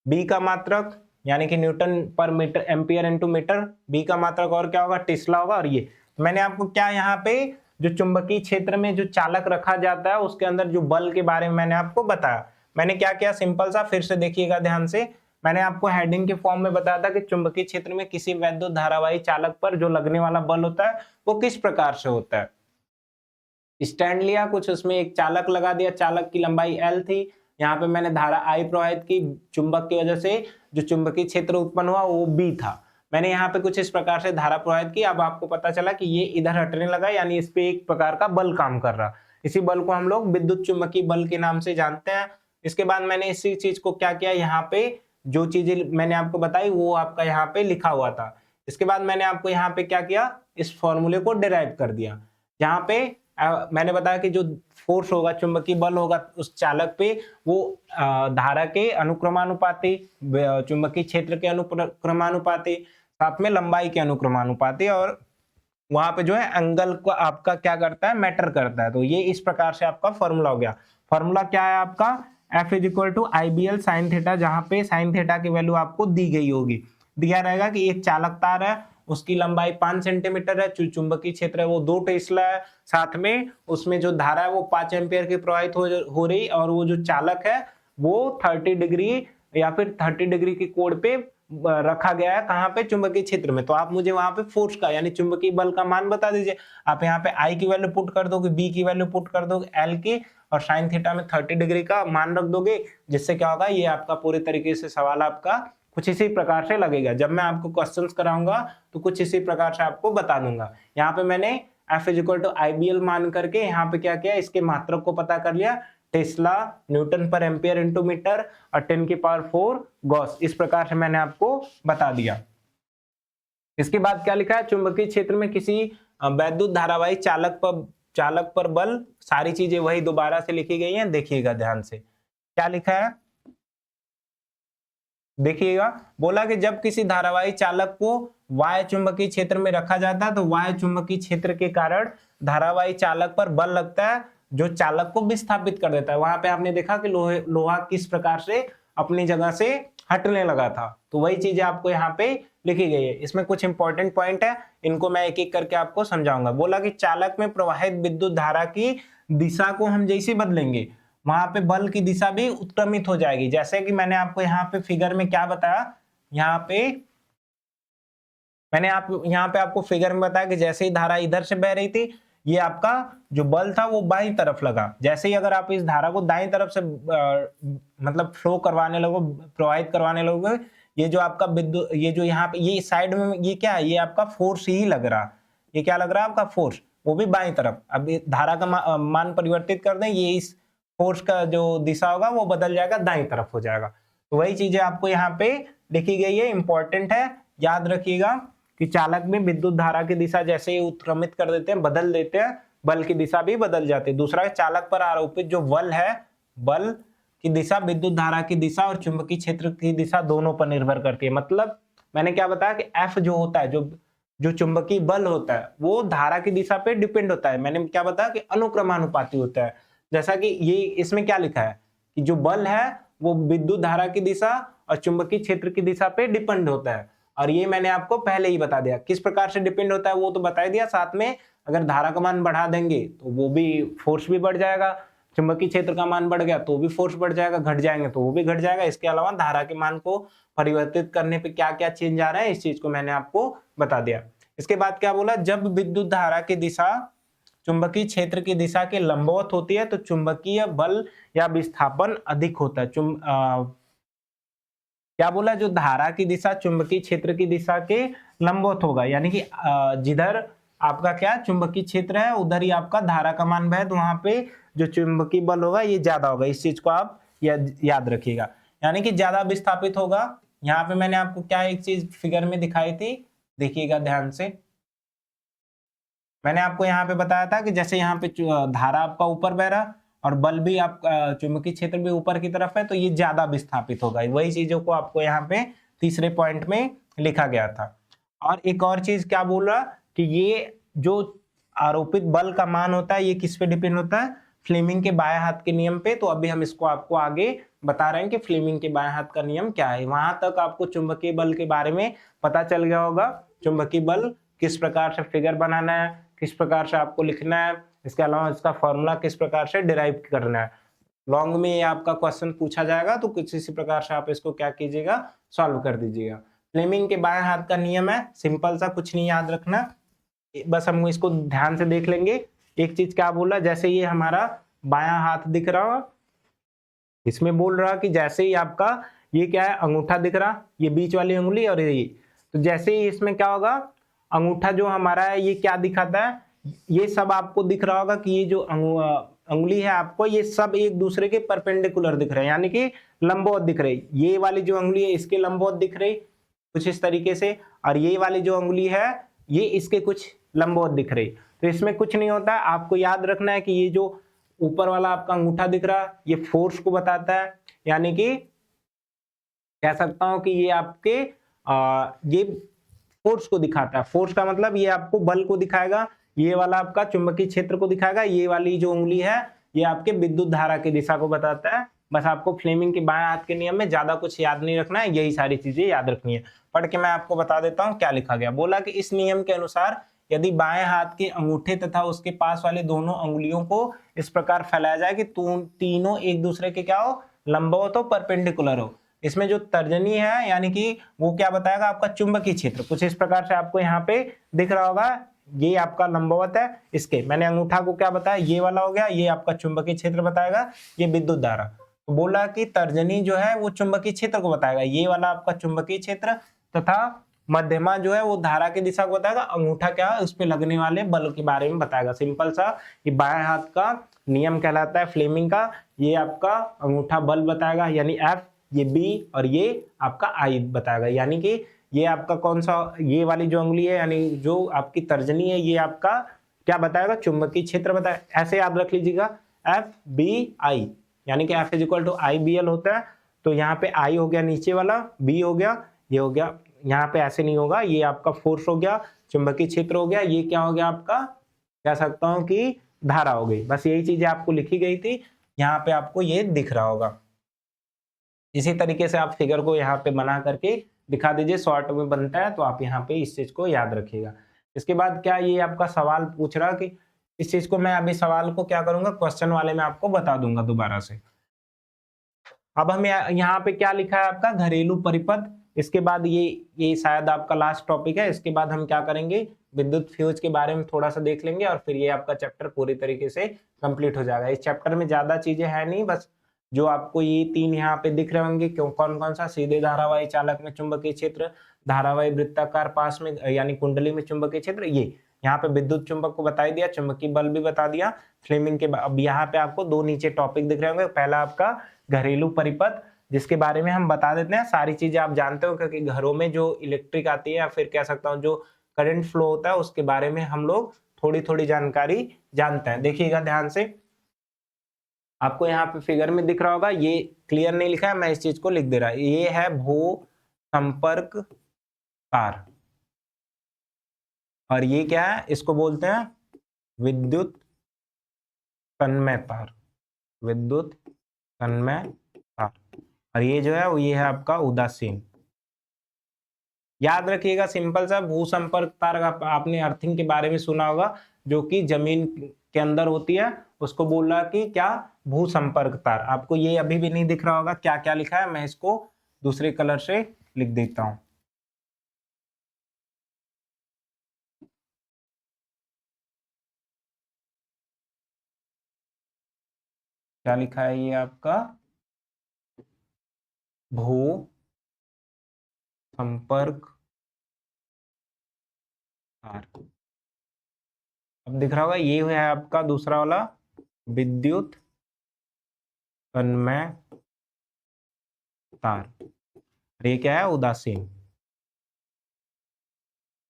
बी का मात्रक यानी कि newton per metre ampere into metre, B का मात्रक और क्या होगा, टेस्ला होगा। और ये मैंने आपको क्या यहाँ पे जो चुंबकीय क्षेत्र में जो चालक रखा जाता है उसके अंदर जो बल के बारे में मैंने आपको बताया। मैंने क्या किया, सिंपल सा, फिर से देखिएगा ध्यान से, मैंने आपको हेडिंग के फॉर्म में बताया था कि चुंबकीय क्षेत्र में किसी वैद्युत धारावाही चालक पर जो लगने वाला बल होता है वो किस प्रकार से होता है। स्टैंड लिया कुछ, उसमें एक चालक लगा दिया, चालक की लंबाई L थी, यहाँ पे मैंने धारा I प्रवाहित की, चुंबक की वजह से जो चुंबकीय क्षेत्र उत्पन्न हुआ वो B था। मैंने यहाँ पे कुछ इस प्रकार से धारा प्रवाहित की। अब आपको पता चला कि ये इधर हटने लगा, यानी इस पे एक प्रकार का बल काम कर रहा। इसी बल को हम लोग विद्युत चुंबकीय बल के नाम से जानते हैं। इसके बाद मैंने इसी चीज को क्या किया, यहाँ पे जो चीजें मैंने आपको बताई वो आपका यहाँ पे लिखा हुआ था। इसके बाद मैंने आपको यहाँ पे क्या किया, इस फॉर्मूले को डिराइव कर दिया। यहाँ पे मैंने बताया कि जो फोर्स होगा, चुंबकीय बल होगा उस चालक पे, वो धारा के अनुक्रमानुपाती, चुंबकीय क्षेत्र के अनुक्रमानुपाती, साथ में लंबाई के अनुक्रमानुपाती, और वहां पे जो है एंगल को आपका क्या करता है, मैटर करता है। तो ये इस प्रकार से आपका फॉर्मूला हो गया। फॉर्मूला क्या है आपका, F is equal to I B L sine theta, जहां पे साइन थीटा की वैल्यू आपको दी गई होगी। दिया रहेगा कि एक चालक तार है, उसकी लंबाई 5 सेंटीमीटर है, चुंबकीय क्षेत्र है वो 2 टेस्ला है, साथ में उसमें जो धारा है वो 5 एम्पियर की प्रवाहित हो रही, और वो जो चालक है वो 30 डिग्री या फिर 30 डिग्री के कोण पे रखा गया है, कहाँ पे, चुंबकीय क्षेत्र में। तो आप मुझे वहां पे फोर्स का यानी चुंबकीय बल का मान बता दीजिए। आप यहाँ पे आई की वैल्यू पुट कर दोगे, बी की वैल्यू पुट कर दोगे, एल की, और साइन थीटा में 30 डिग्री का मान रख दोगे, जिससे क्या होगा, ये आपका पूरे तरीके से सवाल आपका कुछ इसी प्रकार से लगेगा। जब मैं आपको क्वेश्चंस कराऊंगा तो कुछ इसी प्रकार से आपको बता दूंगा। यहाँ पे मैंने F is equal to IBL मान करके यहाँ पे क्या किया, इसके मात्रक को पता कर लिया, Tesla, Newton per ampere into metre और 10⁴ गॉस। इस प्रकार से मैंने आपको बता दिया। इसके बाद क्या लिखा है, चुंबकीय क्षेत्र में किसी वैद्युत धारावाही चालक पर बल, सारी चीजें वही दोबारा से लिखी गई हैं, देखिएगा ध्यान से क्या लिखा है, देखिएगा। बोला कि जब किसी धारावाही चालक को वाय चुंबकीय क्षेत्र में रखा जाता है तो वाय चुंबकीय क्षेत्र के कारण धारावाही चालक पर बल लगता है जो चालक को विस्थापित कर देता है। वहां पे आपने देखा कि लोहा किस प्रकार से अपनी जगह से हटने लगा था, तो वही चीजें आपको यहाँ पे लिखी गई है। इसमें कुछ इंपॉर्टेंट पॉइंट है, इनको मैं एक एक करके आपको समझाऊंगा। बोला कि चालक में प्रवाहित विद्युत धारा की दिशा को हम जैसे बदलेंगे वहां पे बल की दिशा भी उत्क्रमित हो जाएगी। जैसे कि मैंने आपको यहाँ पे फिगर में क्या बताया, यहाँ पे मैंने यहाँ पे आपको फिगर में बताया कि जैसे ही धारा इधर से बह रही थी, ये आपका जो बल था वो बाईं तरफ लगा। जैसे ही अगर आप इस धारा को दाईं तरफ से मतलब फ्लो करवाने लगो, प्रवाहित करवाने लगोगे, ये जो आपका विद्युत, ये जो यहाँ पे ये साइड में ये क्या है, ये आपका फोर्स ही लग रहा, ये क्या लग रहा है आपका फोर्स, वो भी बाईं तरफ। अब धारा का मान परिवर्तित कर दें, ये इस फोर्स का जो दिशा होगा वो बदल जाएगा, दाईं तरफ हो जाएगा। तो वही चीजें आपको यहाँ पे लिखी गई है, इंपॉर्टेंट है, याद रखिएगा कि चालक में विद्युत धारा की दिशा जैसे ही उत्क्रमित कर देते हैं, बदल देते हैं, बल की दिशा भी बदल जाती है। दूसरा, चालक पर आरोपित जो बल है, बल की दिशा विद्युत धारा की दिशा और चुंबकीय क्षेत्र की दिशा दोनों पर निर्भर करती है। मतलब मैंने क्या बताया कि F जो होता है, जो चुंबकीय बल होता है, वो धारा की दिशा पे डिपेंड होता है। मैंने क्या बताया कि अनुक्रमानुपाती होता है। जैसा कि ये इसमें क्या लिखा है कि जो बल है वो विद्युत धारा की दिशा और चुंबकीय क्षेत्र की दिशा पे डिपेंड होता है। और ये मैंने आपको पहले ही बता दिया किस प्रकार से डिपेंड होता है, वो तो बता दिया। साथ में अगर धारा का मान बढ़ा देंगे तो वो भी फोर्स भी बढ़ जाएगा, चुंबकीय क्षेत्र का मान बढ़ गया तो भी फोर्स बढ़ जाएगा, घट जाएंगे तो वो भी घट जाएगा। इसके अलावा धारा के मान को परिवर्तित करने पे क्या क्या चेंज आ रहा है, इस चीज को मैंने आपको बता दिया। इसके बाद क्या बोला, जब विद्युत धारा की दिशा चुंबकीय क्षेत्र की दिशा के लंबवत होती है तो चुंबकीय बल या विस्थापन अधिक होता है। क्या बोला, जो धारा की दिशा चुंबकीय क्षेत्र की दिशा के लंबवत होगा, यानी कि जिधर आपका क्या चुंबकीय क्षेत्र है उधर ही आपका धारा का मान बहे, तो वहां पे जो चुंबकीय बल होगा ये ज्यादा होगा। इस चीज को आप याद रखिएगा, यानी कि ज्यादा विस्थापित होगा। यहाँ पे मैंने आपको क्या एक चीज फिगर में दिखाई थी, देखिएगा ध्यान से। मैंने आपको यहाँ पे बताया था कि जैसे यहाँ पे धारा आपका ऊपर बह रहा और बल भी आपका चुंबकीय क्षेत्र भी ऊपर की तरफ है, तो ये ज्यादा विस्थापित होगा। वही चीजों को आपको यहाँ पे तीसरे पॉइंट में लिखा गया था। और एक और चीज क्या बोल रहा कि ये जो आरोपित बल का मान होता है ये किस पे डिपेंड होता है, फ्लेमिंग के बाएं हाथ के नियम पे। तो अभी हम इसको आपको आगे बता रहे हैं कि फ्लेमिंग के बाएं हाथ का नियम क्या है। वहां तक आपको चुंबकीय बल के बारे में पता चल गया होगा, चुंबकीय बल किस प्रकार से फिगर बनाना है, किस प्रकार से आपको लिखना है, इसके अलावा इसका फॉर्मूला किस प्रकार से डिराइव करना है। लॉन्ग में ये आपका क्वेश्चन पूछा जाएगा तो कुछ इसी प्रकार से आप इसको क्या कीजिएगा, सॉल्व कर दीजिएगा। फ्लेमिंग के बाएं हाथ का नियम है, सिंपल सा, कुछ नहीं याद रखना, बस हम इसको ध्यान से देख लेंगे। एक चीज क्या बोला, जैसे ये हमारा बायां हाथ दिख रहा, इसमें बोल रहा कि जैसे ही आपका ये क्या है, अंगूठा दिख रहा, ये बीच वाली उंगली और ये, तो जैसे ही इसमें क्या होगा, अंगूठा जो हमारा है ये क्या दिखाता है, ये सब आपको दिख रहा होगा कि ये जो उंगली है आपको, ये सब एक दूसरे के परपेंडिकुलर दिख रहे हैं, यानी कि लंबवत दिख रही। ये वाली जो उंगली है इसके लंबवत दिख रही कुछ इस तरीके से, और ये वाली जो उंगली है ये इसके कुछ लंबवत दिख रही। तो इसमें कुछ नहीं होता है, आपको याद रखना है कि ये जो ऊपर वाला आपका अंगूठा दिख रहा है ये फोर्स को बताता है, यानी कि कह सकता हूं कि ये आपके ये फोर्स को दिखाता है। फोर्स का मतलब ये आपको बल को दिखाएगा, ये वाला आपका चुंबकीय क्षेत्र को दिखाएगा, ये वाली जो उंगली है ये आपके विद्युत धारा की दिशा को बताता है। बस आपको फ्लेमिंग के बाएं हाथ के नियम में ज्यादा कुछ याद नहीं रखना है, यही सारी चीजें याद रखनी है। पढ़ के मैं आपको बता देता हूँ क्या लिखा गया। बोला कि इस नियम के अनुसार यदि बाएं हाथ के अंगूठे तथा उसके पास वाले दोनों उंगलियों को इस प्रकार फैलाया जाए कि तीनों एक दूसरे के क्या हो, लंबवत हो, परपेंडिकुलर हो। इसमें जो तर्जनी है यानी कि वो क्या बताएगा, आपका चुंबकीय क्षेत्र कुछ इस प्रकार से आपको यहाँ पे दिख रहा होगा, ये आपका लंबवत है। इसके मैंने अंगूठा को क्या बताया, ये वाला हो गया, ये आपका चुंबकीय क्षेत्र बताएगा, ये विद्युत धारा। तो बोला कि तर्जनी जो है वो चुंबकीय क्षेत्र को बताएगा, ये वाला आपका चुंबकीय क्षेत्र तथा मध्यमा जो है वो धारा की दिशा को बताएगा, अंगूठा क्या है उस पे लगने वाले बल के बारे में बताएगा। सिंपल सा ये बाएं हाथ का नियम कहलाता है फ्लेमिंग का। ये आपका अंगूठा बल बताएगा यानी एफ, ये बी और ये आपका आई बताएगा। यानी कि ये आपका कौन सा, ये वाली जो उंगली है यानी जो आपकी तर्जनी है ये आपका क्या बताएगा, चुंबकीय क्षेत्र बताएगा। ऐसे याद रख लीजिएगा एफ बी आई, यानी कि F is equal to I B L होता है। तो यहाँ पे आई हो गया नीचे वाला, बी हो गया, ये हो गया, यहाँ पे ऐसे नहीं होगा, ये आपका फोर्स हो गया, चुंबकीय क्षेत्र हो गया, ये क्या हो गया आपका, कह सकता हूं कि धारा हो गई। बस यही चीजें आपको लिखी गई थी, यहाँ पे आपको ये दिख रहा होगा। इसी तरीके से आप फिगर को यहाँ पे बना करके दिखा दीजिए, शॉर्ट में बनता है, तो आप यहाँ पे इस चीज को याद रखिएगा। इसके बाद क्या ये आपका सवाल पूछ रहा कि इस चीज को मैं अभी सवाल को क्या करूंगा, क्वेश्चन वाले में आपको बता दूंगा दोबारा से। अब हम यहाँ पे क्या लिखा है आपका, घरेलू परिपथ। इसके बाद ये शायद आपका लास्ट टॉपिक है। इसके बाद हम क्या करेंगे, विद्युत फ्यूज के बारे में थोड़ा सा देख लेंगे और फिर ये आपका चैप्टर पूरी तरीके से कंप्लीट हो जाएगा। इस चैप्टर में ज्यादा चीजें है नहीं, बस जो आपको ये तीन यहाँ पे दिख रहे होंगे, क्यों कौन कौन सा, सीधे धारावाही चालक में चुंबकीय क्षेत्र, धारावाही वृत्ताकार पास में यानी कुंडली में चुंबकीय क्षेत्र, ये यहाँ पे विद्युत चुंबक को बता ही दिया, चुंबकीय बल भी बता दिया, फ्लेमिंग के। अब यहाँ पे आपको दो नीचे टॉपिक दिख रहे होंगे। पहला आपका घरेलू परिपथ, जिसके बारे में हम बता देते हैं, सारी चीजें आप जानते हो क्योंकि घरों में जो इलेक्ट्रिक आती है या फिर कह सकता हूँ जो करंट फ्लो होता है उसके बारे में हम लोग थोड़ी थोड़ी जानकारी जानते हैं। देखिएगा ध्यान से, आपको यहाँ पे फिगर में दिख रहा होगा, ये क्लियर नहीं लिखा है, मैं इस चीज को लिख दे रहा, ये है भू संपर्क तार और ये क्या है, इसको बोलते हैं विद्युत तन्मय तार, विद्युत तन्मय तार। और ये जो है वो ये है आपका उदासीन। याद रखिएगा सिंपल सा, भू संपर्क तार आपने अर्थिंग के बारे में सुना होगा, जो कि जमीन के अंदर होती है, उसको बोल रहा कि क्या, भू संपर्क तार। आपको ये अभी भी नहीं दिख रहा होगा क्या क्या लिखा है, मैं इसको दूसरे कलर से लिख देता हूं। क्या लिखा है ये आपका, भू संपर्क तार। अब दिख रहा होगा, ये है आपका दूसरा वाला विद्युत तन्मय तार, ये क्या है, उदासीन।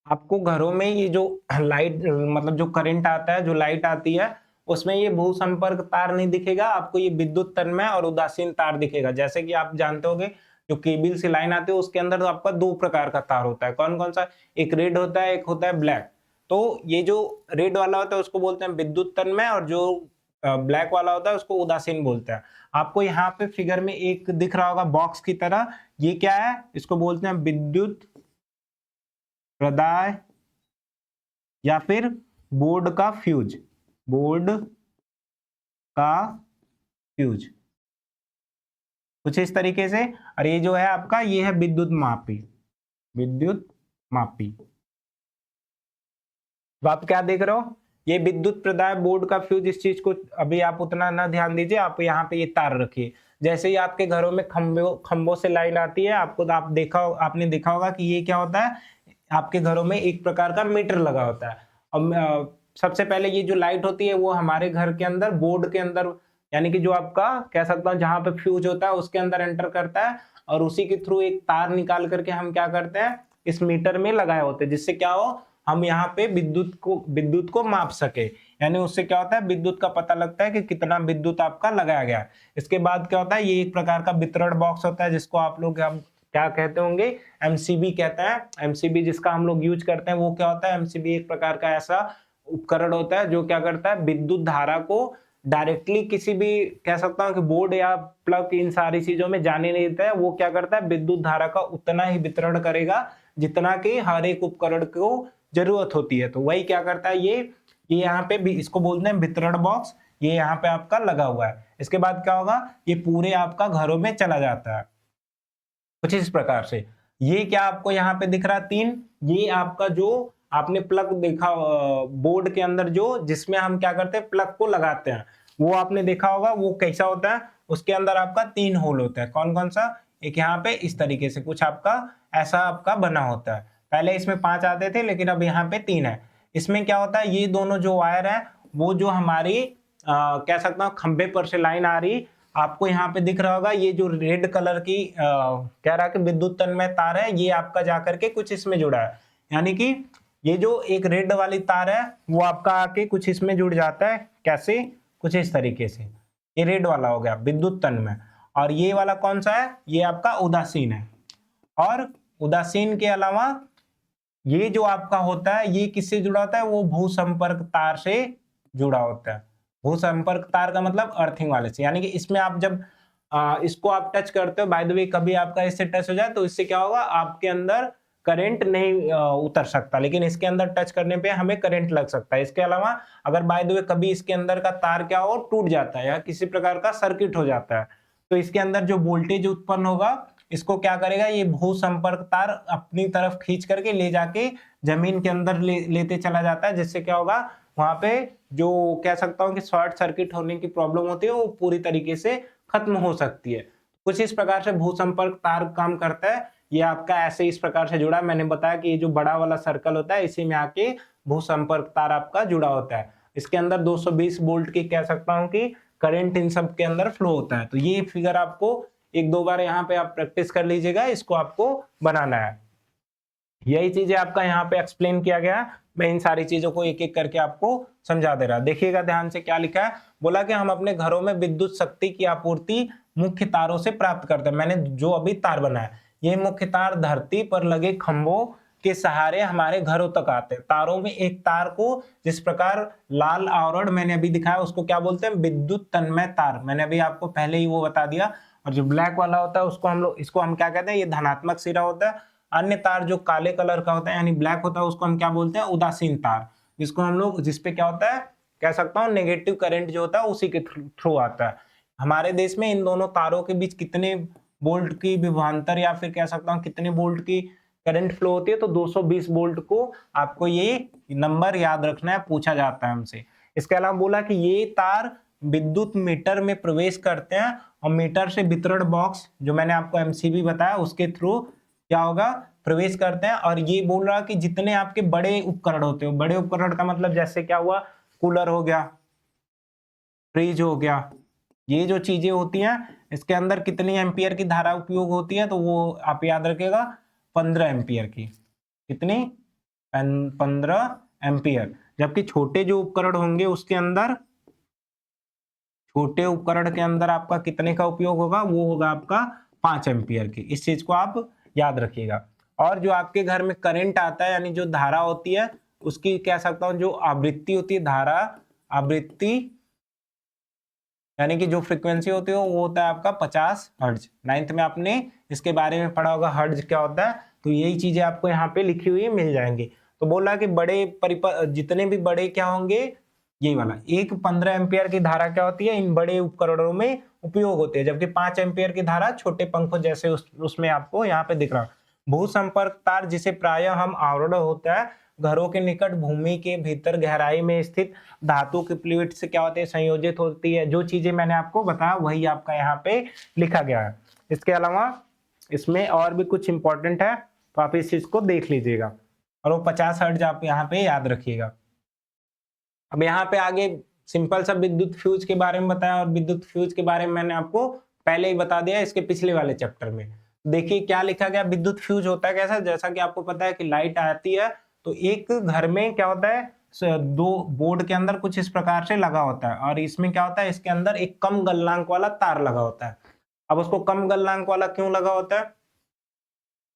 आपको घरों में ये जो लाइट मतलब जो करंट आता है, जो लाइट आती है, उसमें ये भू संपर्क तार नहीं दिखेगा आपको, ये विद्युत तन्मय और उदासीन तार दिखेगा। जैसे कि आप जानते होंगे जो केबल से लाइन आती है उसके अंदर तो आपका दो प्रकार का तार होता है, कौन कौन सा, एक रेड होता है, एक होता है ब्लैक। तो ये जो रेड वाला होता है उसको बोलते हैं विद्युत तन्मय और जो ब्लैक वाला होता है उसको उदासीन बोलते हैं। आपको यहाँ पे फिगर में एक दिख रहा होगा बॉक्स की तरह, ये क्या है, इसको बोलते हैं विद्युत प्रदाय या फिर बोर्ड का फ्यूज, बोर्ड का फ्यूज, कुछ इस तरीके से। और ये जो है आपका, ये है विद्युत मापी, विद्युत मापी। तो आप क्या देख रहे हो, ये विद्युत प्रदाय बोर्ड का फ्यूज, इस चीज को अभी आप उतना ना ध्यान दीजिए, आप यहाँ पे ये तार रखिए। जैसे ही आपके घरों में खंभों से लाइन आती है, आपको आपने देखा होगा कि ये क्या होता है, आपके घरों में एक प्रकार का मीटर लगा होता है। अब सबसे पहले ये जो लाइट होती है वो हमारे घर के अंदर बोर्ड के अंदर, यानी कि जो आपका कह सकता हूँ जहां पे फ्यूज होता है उसके अंदर एंटर करता है, और उसी के थ्रू एक तार निकाल करके हम क्या करते हैं, इस मीटर में लगाए होते हैं, जिससे क्या हो, हम यहाँ पे विद्युत को माप सके। यानी उससे क्या होता है, विद्युत का पता लगता है कि कितना विद्युत आपका लगाया गया है। इसके बाद क्या होता है, ये एक प्रकार का वितरण बॉक्स होता है, जिसको आप लोग क्या कहते होंगे, एमसीबी कहते हैं। एमसीबी जिसका हम लोग यूज करते हैं वो क्या होता है, एमसीबी एक प्रकार का ऐसा उपकरण होता है जो क्या करता है, विद्युत धारा को डायरेक्टली किसी भी कह सकता हूँ कि बोर्ड या प्लग, इन सारी चीजों में जाने नहीं देता है। वो क्या करता है, विद्युत धारा का उतना ही वितरण करेगा जितना कि हर एक उपकरण को जरूरत होती है। तो वही क्या करता है, ये यहाँ पे भी इसको बोलते हैं वितरण बॉक्स, ये यहाँ पे आपका लगा हुआ है। इसके बाद क्या होगा, ये पूरे आपका घरों में चला जाता है कुछ इस प्रकार से। ये क्या आपको यहाँ पे दिख रहा है, तीन, ये आपका जो आपने प्लग देखा बोर्ड के अंदर, जो जिसमें हम क्या करते हैं, प्लग को लगाते हैं, वो आपने देखा होगा वो कैसा होता है, उसके अंदर आपका तीन होल होता है। कौन कौन सा, एक यहाँ पे इस तरीके से कुछ आपका ऐसा आपका बना होता है, पहले इसमें 5 आते थे लेकिन अब यहाँ पे 3 है। इसमें क्या होता है, ये दोनों जो वायर है वो जो हमारी कह सकता हूँ खंबे पर से लाइन आ रही, आपको यहाँ पे दिख रहा होगा, ये जो रेड कलर की कह रहा है कि विद्युत तन्मय तार है, ये आपका जाकर के कुछ इसमें जुड़ा है। यानी कि ये जो एक रेड वाली तार है वो आपका आके कुछ इसमें जुड़ जाता है। कैसे? कुछ इस तरीके से। ये रेड वाला हो गया विद्युत तन्मय, और ये वाला कौन सा है? ये आपका उदासीन है। और उदासीन के अलावा ये जो आपका होता है ये किससे जुड़ा होता है? वो भू संपर्क तार से जुड़ा होता है। भू संपर्क तार का मतलब अर्थिंग वाले से। यानी कि इसमें आप जब इसको आप टच करते हो, बाय द वे कभी आपका इससे टच हो जाए तो इससे क्या होगा, आपके अंदर करंट नहीं उतर सकता, लेकिन इसके अंदर टच करने पे हमें करंट लग सकता है। इसके अलावा अगर बाय द वे कभी इसके अंदर का तार क्या हो, टूट जाता है या किसी प्रकार का सर्किट हो जाता है, तो इसके अंदर जो वोल्टेज उत्पन्न होगा इसको क्या करेगा, ये भू संपर्क तार अपनी तरफ खींच करके ले जाके जमीन के अंदर लेते चला जाता है, जिससे क्या होगा, वहां पे जो कह सकता हूँ कि शॉर्ट सर्किट होने की प्रॉब्लम होती है वो पूरी तरीके से खत्म हो सकती है। कुछ इस प्रकार से भू संपर्क तार काम करता है। ये आपका ऐसे इस प्रकार से जुड़ा, मैंने बताया कि ये जो बड़ा वाला सर्कल होता है इसी में आके भू संपर्क तार आपका जुड़ा होता है। इसके अंदर 220 वोल्ट की कह सकता हूँ कि करंट इन सब के अंदर फ्लो होता है। तो ये फिगर आपको एक दो बार यहाँ पे आप प्रैक्टिस कर लीजिएगा, इसको आपको बनाना है। यही चीजें आपका यहाँ पे एक्सप्लेन किया गया है। मैं इन सारी चीजों को एक एक करके आपको समझा दे रहा। देखिएगा ध्यान से क्या लिखा है। बोला कि हम अपने घरों में विद्युत शक्ति की आपूर्ति मुख्य तारों से प्राप्त करते हैं। मैंने जो अभी तार बनाया, ये मुख्य तार धरती पर लगे खंभों के सहारे हमारे घरों तक आते हैं। तारों में एक तार को जिस प्रकार लाल आवरण मैंने अभी दिखाया उसको क्या बोलते हैं, विद्युत तन्मय तार। मैंने अभी आपको पहले ही वो बता दिया। और जो ब्लैक वाला होता है उसको हम लोग, इसको हम क्या कहते हैं, ये धनात्मक सिरा होता है। अन्य तार जो काले कलर का होता है यानी ब्लैक होता है उसको हम क्या बोलते हैं, उदासीन तार, जिसको हम लोग, जिसपे क्या होता है, कह सकता हूँ नेगेटिव करंट जो होता है उसी के थ्रू आता है। हमारे देश में इन दोनों तारों के बीच कितने वोल्ट की विभवांतर या फिर कह सकता हूँ कितने वोल्ट की करंट फ्लो होती है, तो 220 वोल्ट को आपको ये नंबर याद रखना है, पूछा जाता है हमसे। इसके अलावा बोला कि ये तार विद्युत मीटर में प्रवेश करते हैं और मीटर से वितरण बॉक्स जो मैंने आपको एमसीबी बताया उसके थ्रू क्या होगा, प्रवेश करते हैं। और ये बोल रहा कि जितने आपके बड़े उपकरण होते हो, बड़े उपकरण का मतलब जैसे क्या हुआ, कूलर हो गया, फ्रिज हो गया, ये जो चीजें होती हैं इसके अंदर कितनी एम्पियर की धारा उपयोग होती है, तो वो आप याद रखिएगा 15 एम्पियर की। कितनी? 15 एम्पियर। जबकि छोटे जो उपकरण होंगे उसके अंदर, छोटे उपकरण के अंदर आपका कितने का उपयोग होगा, वो होगा आपका 5 एम्पियर की। इस चीज को आप याद रखिएगा। और जो आपके घर में करंट आता है यानी जो धारा होती है उसकी कह सकता हूं जो आवृत्ति होती है, धारा आवृत्ति यानी कि जो फ्रीक्वेंसी होती है वो होता है आपका 50 हर्ट्ज। 9th में आपने इसके बारे में पढ़ा होगा, हर्ट्ज क्या होता है। तो यही चीजें आपको यहाँ पे लिखी हुई मिल जाएंगी। तो बोला कि बड़े जितने भी बड़े क्या होंगे, यही वाला एक 15 एम्पियर की धारा क्या होती है, इन बड़े उपकरणों में उपयोग होती है। जबकि 5 एम्पियर की धारा छोटे पंखों जैसे उसमें आपको यहाँ पे दिख रहा। भू संपर्क तार जिसे प्राय हम आवरण होता है, घरों के निकट भूमि के भीतर गहराई में स्थित धातु की प्लेट से क्या होते हैं, संयोजित होती है। जो चीजें मैंने आपको बताया वही आपका यहाँ पे लिखा गया है। इसके अलावा इसमें और भी कुछ इंपॉर्टेंट है तो आप इस चीज को देख लीजिएगा। और वो 50 हर्ट्ज आप यहाँ पे याद रखिएगा। अब यहाँ पे आगे सिंपल सा विद्युत फ्यूज के बारे में बताया, और विद्युत फ्यूज के बारे में मैंने आपको पहले ही बता दिया इसके पिछले वाले चैप्टर में। देखिए क्या लिखा गया, विद्युत फ्यूज होता है कैसा, जैसा कि आपको पता है कि लाइट आती है तो एक घर में क्या होता है, दो बोर्ड के अंदर कुछ इस प्रकार से लगा होता है, और इसमें क्या होता है, इसके अंदर एक कम गलनांक वाला तार लगा होता है। अब उसको कम गलनांक वाला क्यों लगा होता है,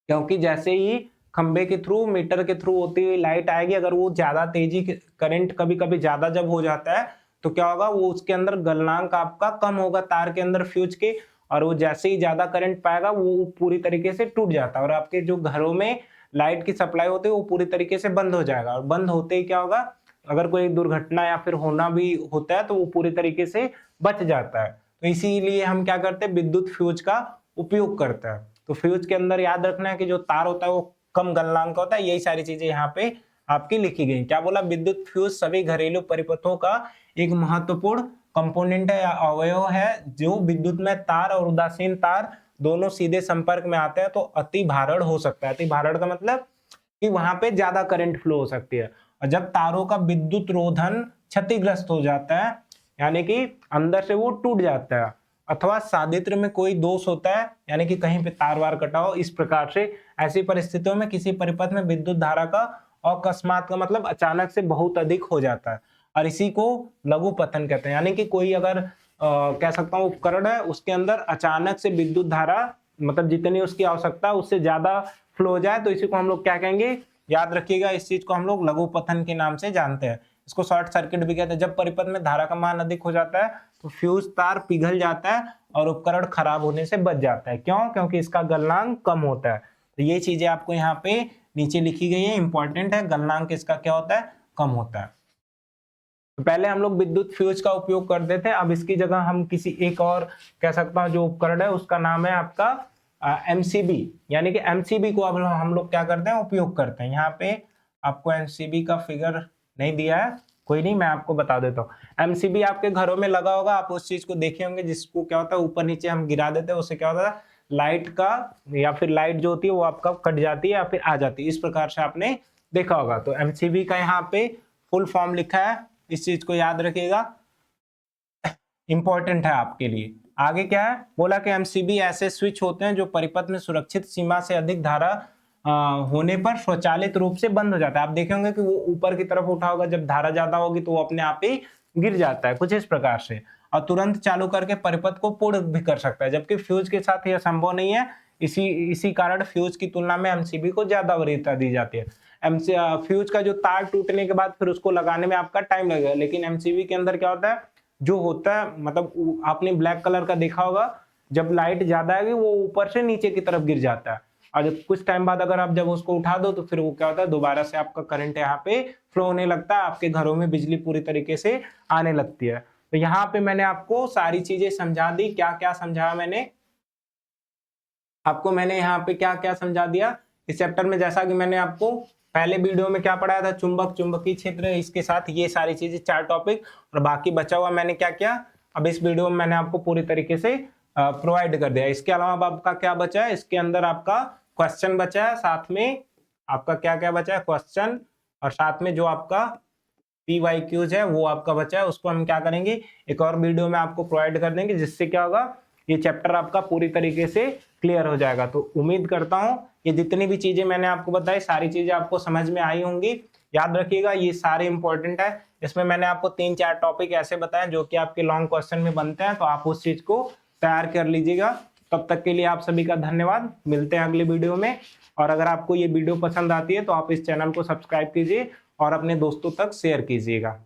क्योंकि जैसे ही खंबे के थ्रू, मीटर के थ्रू होती हुई लाइट आएगी, अगर वो ज्यादा तेजी करंट कभी कभी ज्यादा जब हो जाता है तो क्या होगा, वो उसके अंदर गलनांक आपका कम होगा तार के अंदर फ्यूज के, और वो जैसे ही ज्यादा करंट पाएगा वो पूरी तरीके से टूट जाता है, और आपके जो घरों में लाइट की सप्लाई होती है वो पूरी तरीके से बंद हो जाएगा। और बंद होते ही क्या होगा, अगर कोई दुर्घटना या फिर होना भी होता है तो वो पूरी तरीके से बच जाता है। तो इसीलिए हम क्या करते हैं, विद्युत फ्यूज का उपयोग करते हैं। तो फ्यूज के अंदर याद रखना है कि जो तार होता है वो कम गलनांक का होता है। यही सारी चीजें यहाँ पे आपकी लिखी गई। क्या बोला, विद्युत फ्यूज सभी घरेलू परिपथों का एक महत्वपूर्ण कंपोनेंट है या अवयव है, जो विद्युत में तार और उदासीन तार दोनों सीधे संपर्क में आते हैं तो अति भारण हो सकता है। अति भारण का मतलब कि वहां पे ज्यादा करंट फ्लो हो सकती है। और जब तारों का विद्युत रोधन क्षतिग्रस्त हो जाता है, यानी कि अंदर से वो टूट जाता है, अथवा सादित्र में कोई दोष होता है, यानी कि कहीं पे तार वार कटा हो, इस प्रकार से ऐसी परिस्थितियों में किसी परिपथ में विद्युत धारा का अकस्मात का मतलब अचानक से बहुत अधिक हो जाता है, और इसी को लघु पतन कहते हैं। यानी कि कोई अगर कह सकता हूँ उपकरण है, उसके अंदर अचानक से विद्युत धारा मतलब जितनी उसकी आवश्यकता है उससे ज्यादा फ्लो हो जाए, तो इसी को हम लोग क्या कहेंगे, याद रखिएगा, इस चीज को हम लोग लघु पतन के नाम से जानते हैं। इसको शॉर्ट सर्किट भी कहते हैं। जब परिपथ में धारा का मान अधिक हो जाता है तो फ्यूज तार पिघल जाता है और उपकरण खराब होने से बच जाता है। क्यों? क्योंकि इसका गलनांक कम होता है। तो ये चीजें आपको यहाँ पे नीचे लिखी गई है, इंपॉर्टेंट है। गलनांक इसका क्या होता है? कम होता है। तो पहले हम लोग विद्युत फ्यूज का उपयोग करते थे, अब इसकी जगह हम किसी एक और कह सकता हूँ जो उपकरण है उसका नाम है आपका एमसीबी, यानी कि एमसीबी को अब हम लोग क्या करते हैं, उपयोग करते हैं। यहाँ पे आपको एमसीबी का फिगर नहीं दिया है, कोई नहीं, मैं आपको बता देता हूँ। एमसीबी आपके घरों में लगा होगा, आप उस चीज को देखे होंगे जिसको क्या होता है ऊपर नीचे हम गिरा देते हैं, उससे क्या होता है लाइट का या फिर लाइट जो होती है वो आपका कट जाती है या फिर आ जाती है, इस प्रकार से आपने देखा होगा। तो एमसीबी का यहाँ पे फुल फॉर्म लिखा है, इस चीज को याद रखिएगा, इंपॉर्टेंट है आपके लिए। आगे क्या है, बोला कि एमसीबी ऐसे स्विच होते हैं जो परिपथ में सुरक्षित सीमा से अधिक धारा होने पर स्वचालित रूप से बंद हो जाता है। आप देखेंगे कि वो ऊपर की तरफ उठा होगा, जब धारा ज्यादा होगी तो वो अपने आप ही गिर जाता है, कुछ इस प्रकार से, और तुरंत चालू करके परिपथ को पूर्ण भी कर सकता है, जबकि फ्यूज के साथ यह संभव नहीं है। इसी कारण फ्यूज की तुलना में एमसीबी को ज्यादा वरीयता दी जाती है। फ्यूज का जो तार टूटने के बाद फिर उसको लगाने में आपका टाइम लगेगा, लेकिन एमसीबी के अंदर क्या होता है, जो होता है मतलब आपने ब्लैक कलर का देखा होगा, जब लाइट ज्यादा आएगी वो ऊपर से नीचे की तरफ गिर जाता है, और जब कुछ टाइम बाद अगर आप जब उसको उठा दो तो फिर वो क्या होता है, दोबारा से आपका करंट यहाँ पे फ्लो होने लगता है, आपके घरों में बिजली पूरी तरीके से आने लगती है। तो यहाँ पे मैंने आपको सारी चीजें समझा दी। क्या क्या समझाया मैंने आपको, मैंने यहाँ पे क्या क्या समझा दिया इस चैप्टर में। जैसा कि मैंने आपको पहले वीडियो में क्या पढ़ाया था, चुंबक, चुंबकीय क्षेत्र, इसके साथ ये सारी चीजें 4 टॉपिक, और बाकी बचा हुआ मैंने क्या किया, अब इस वीडियो में मैंने आपको पूरी तरीके से प्रोवाइड कर दिया। इसके अलावा आपका क्या बचा है, इसके अंदर आपका क्वेश्चन बचा है, साथ में आपका क्या क्या बचा है, क्वेश्चन, और साथ में जो आपका PYQs है वो आपका बचा है, उसको हम क्या करेंगे, एक और वीडियो में आपको प्रोवाइड कर देंगे, जिससे क्या होगा, ये चैप्टर आपका पूरी तरीके से क्लियर हो जाएगा। तो उम्मीद करता हूं ये जितनी भी चीजें मैंने आपको बताई सारी चीजें आपको समझ में आई होंगी। याद रखिएगा ये सारे इंपॉर्टेंट है। इसमें मैंने आपको 3-4 टॉपिक ऐसे बताए जो कि आपके लॉन्ग क्वेश्चन में बनते हैं, तो आप उस चीज को तैयार कर लीजिएगा। तब तक के लिए आप सभी का धन्यवाद, मिलते हैं अगले वीडियो में। और अगर आपको ये वीडियो पसंद आती है तो आप इस चैनल को सब्सक्राइब कीजिए और अपने दोस्तों तक शेयर कीजिएगा।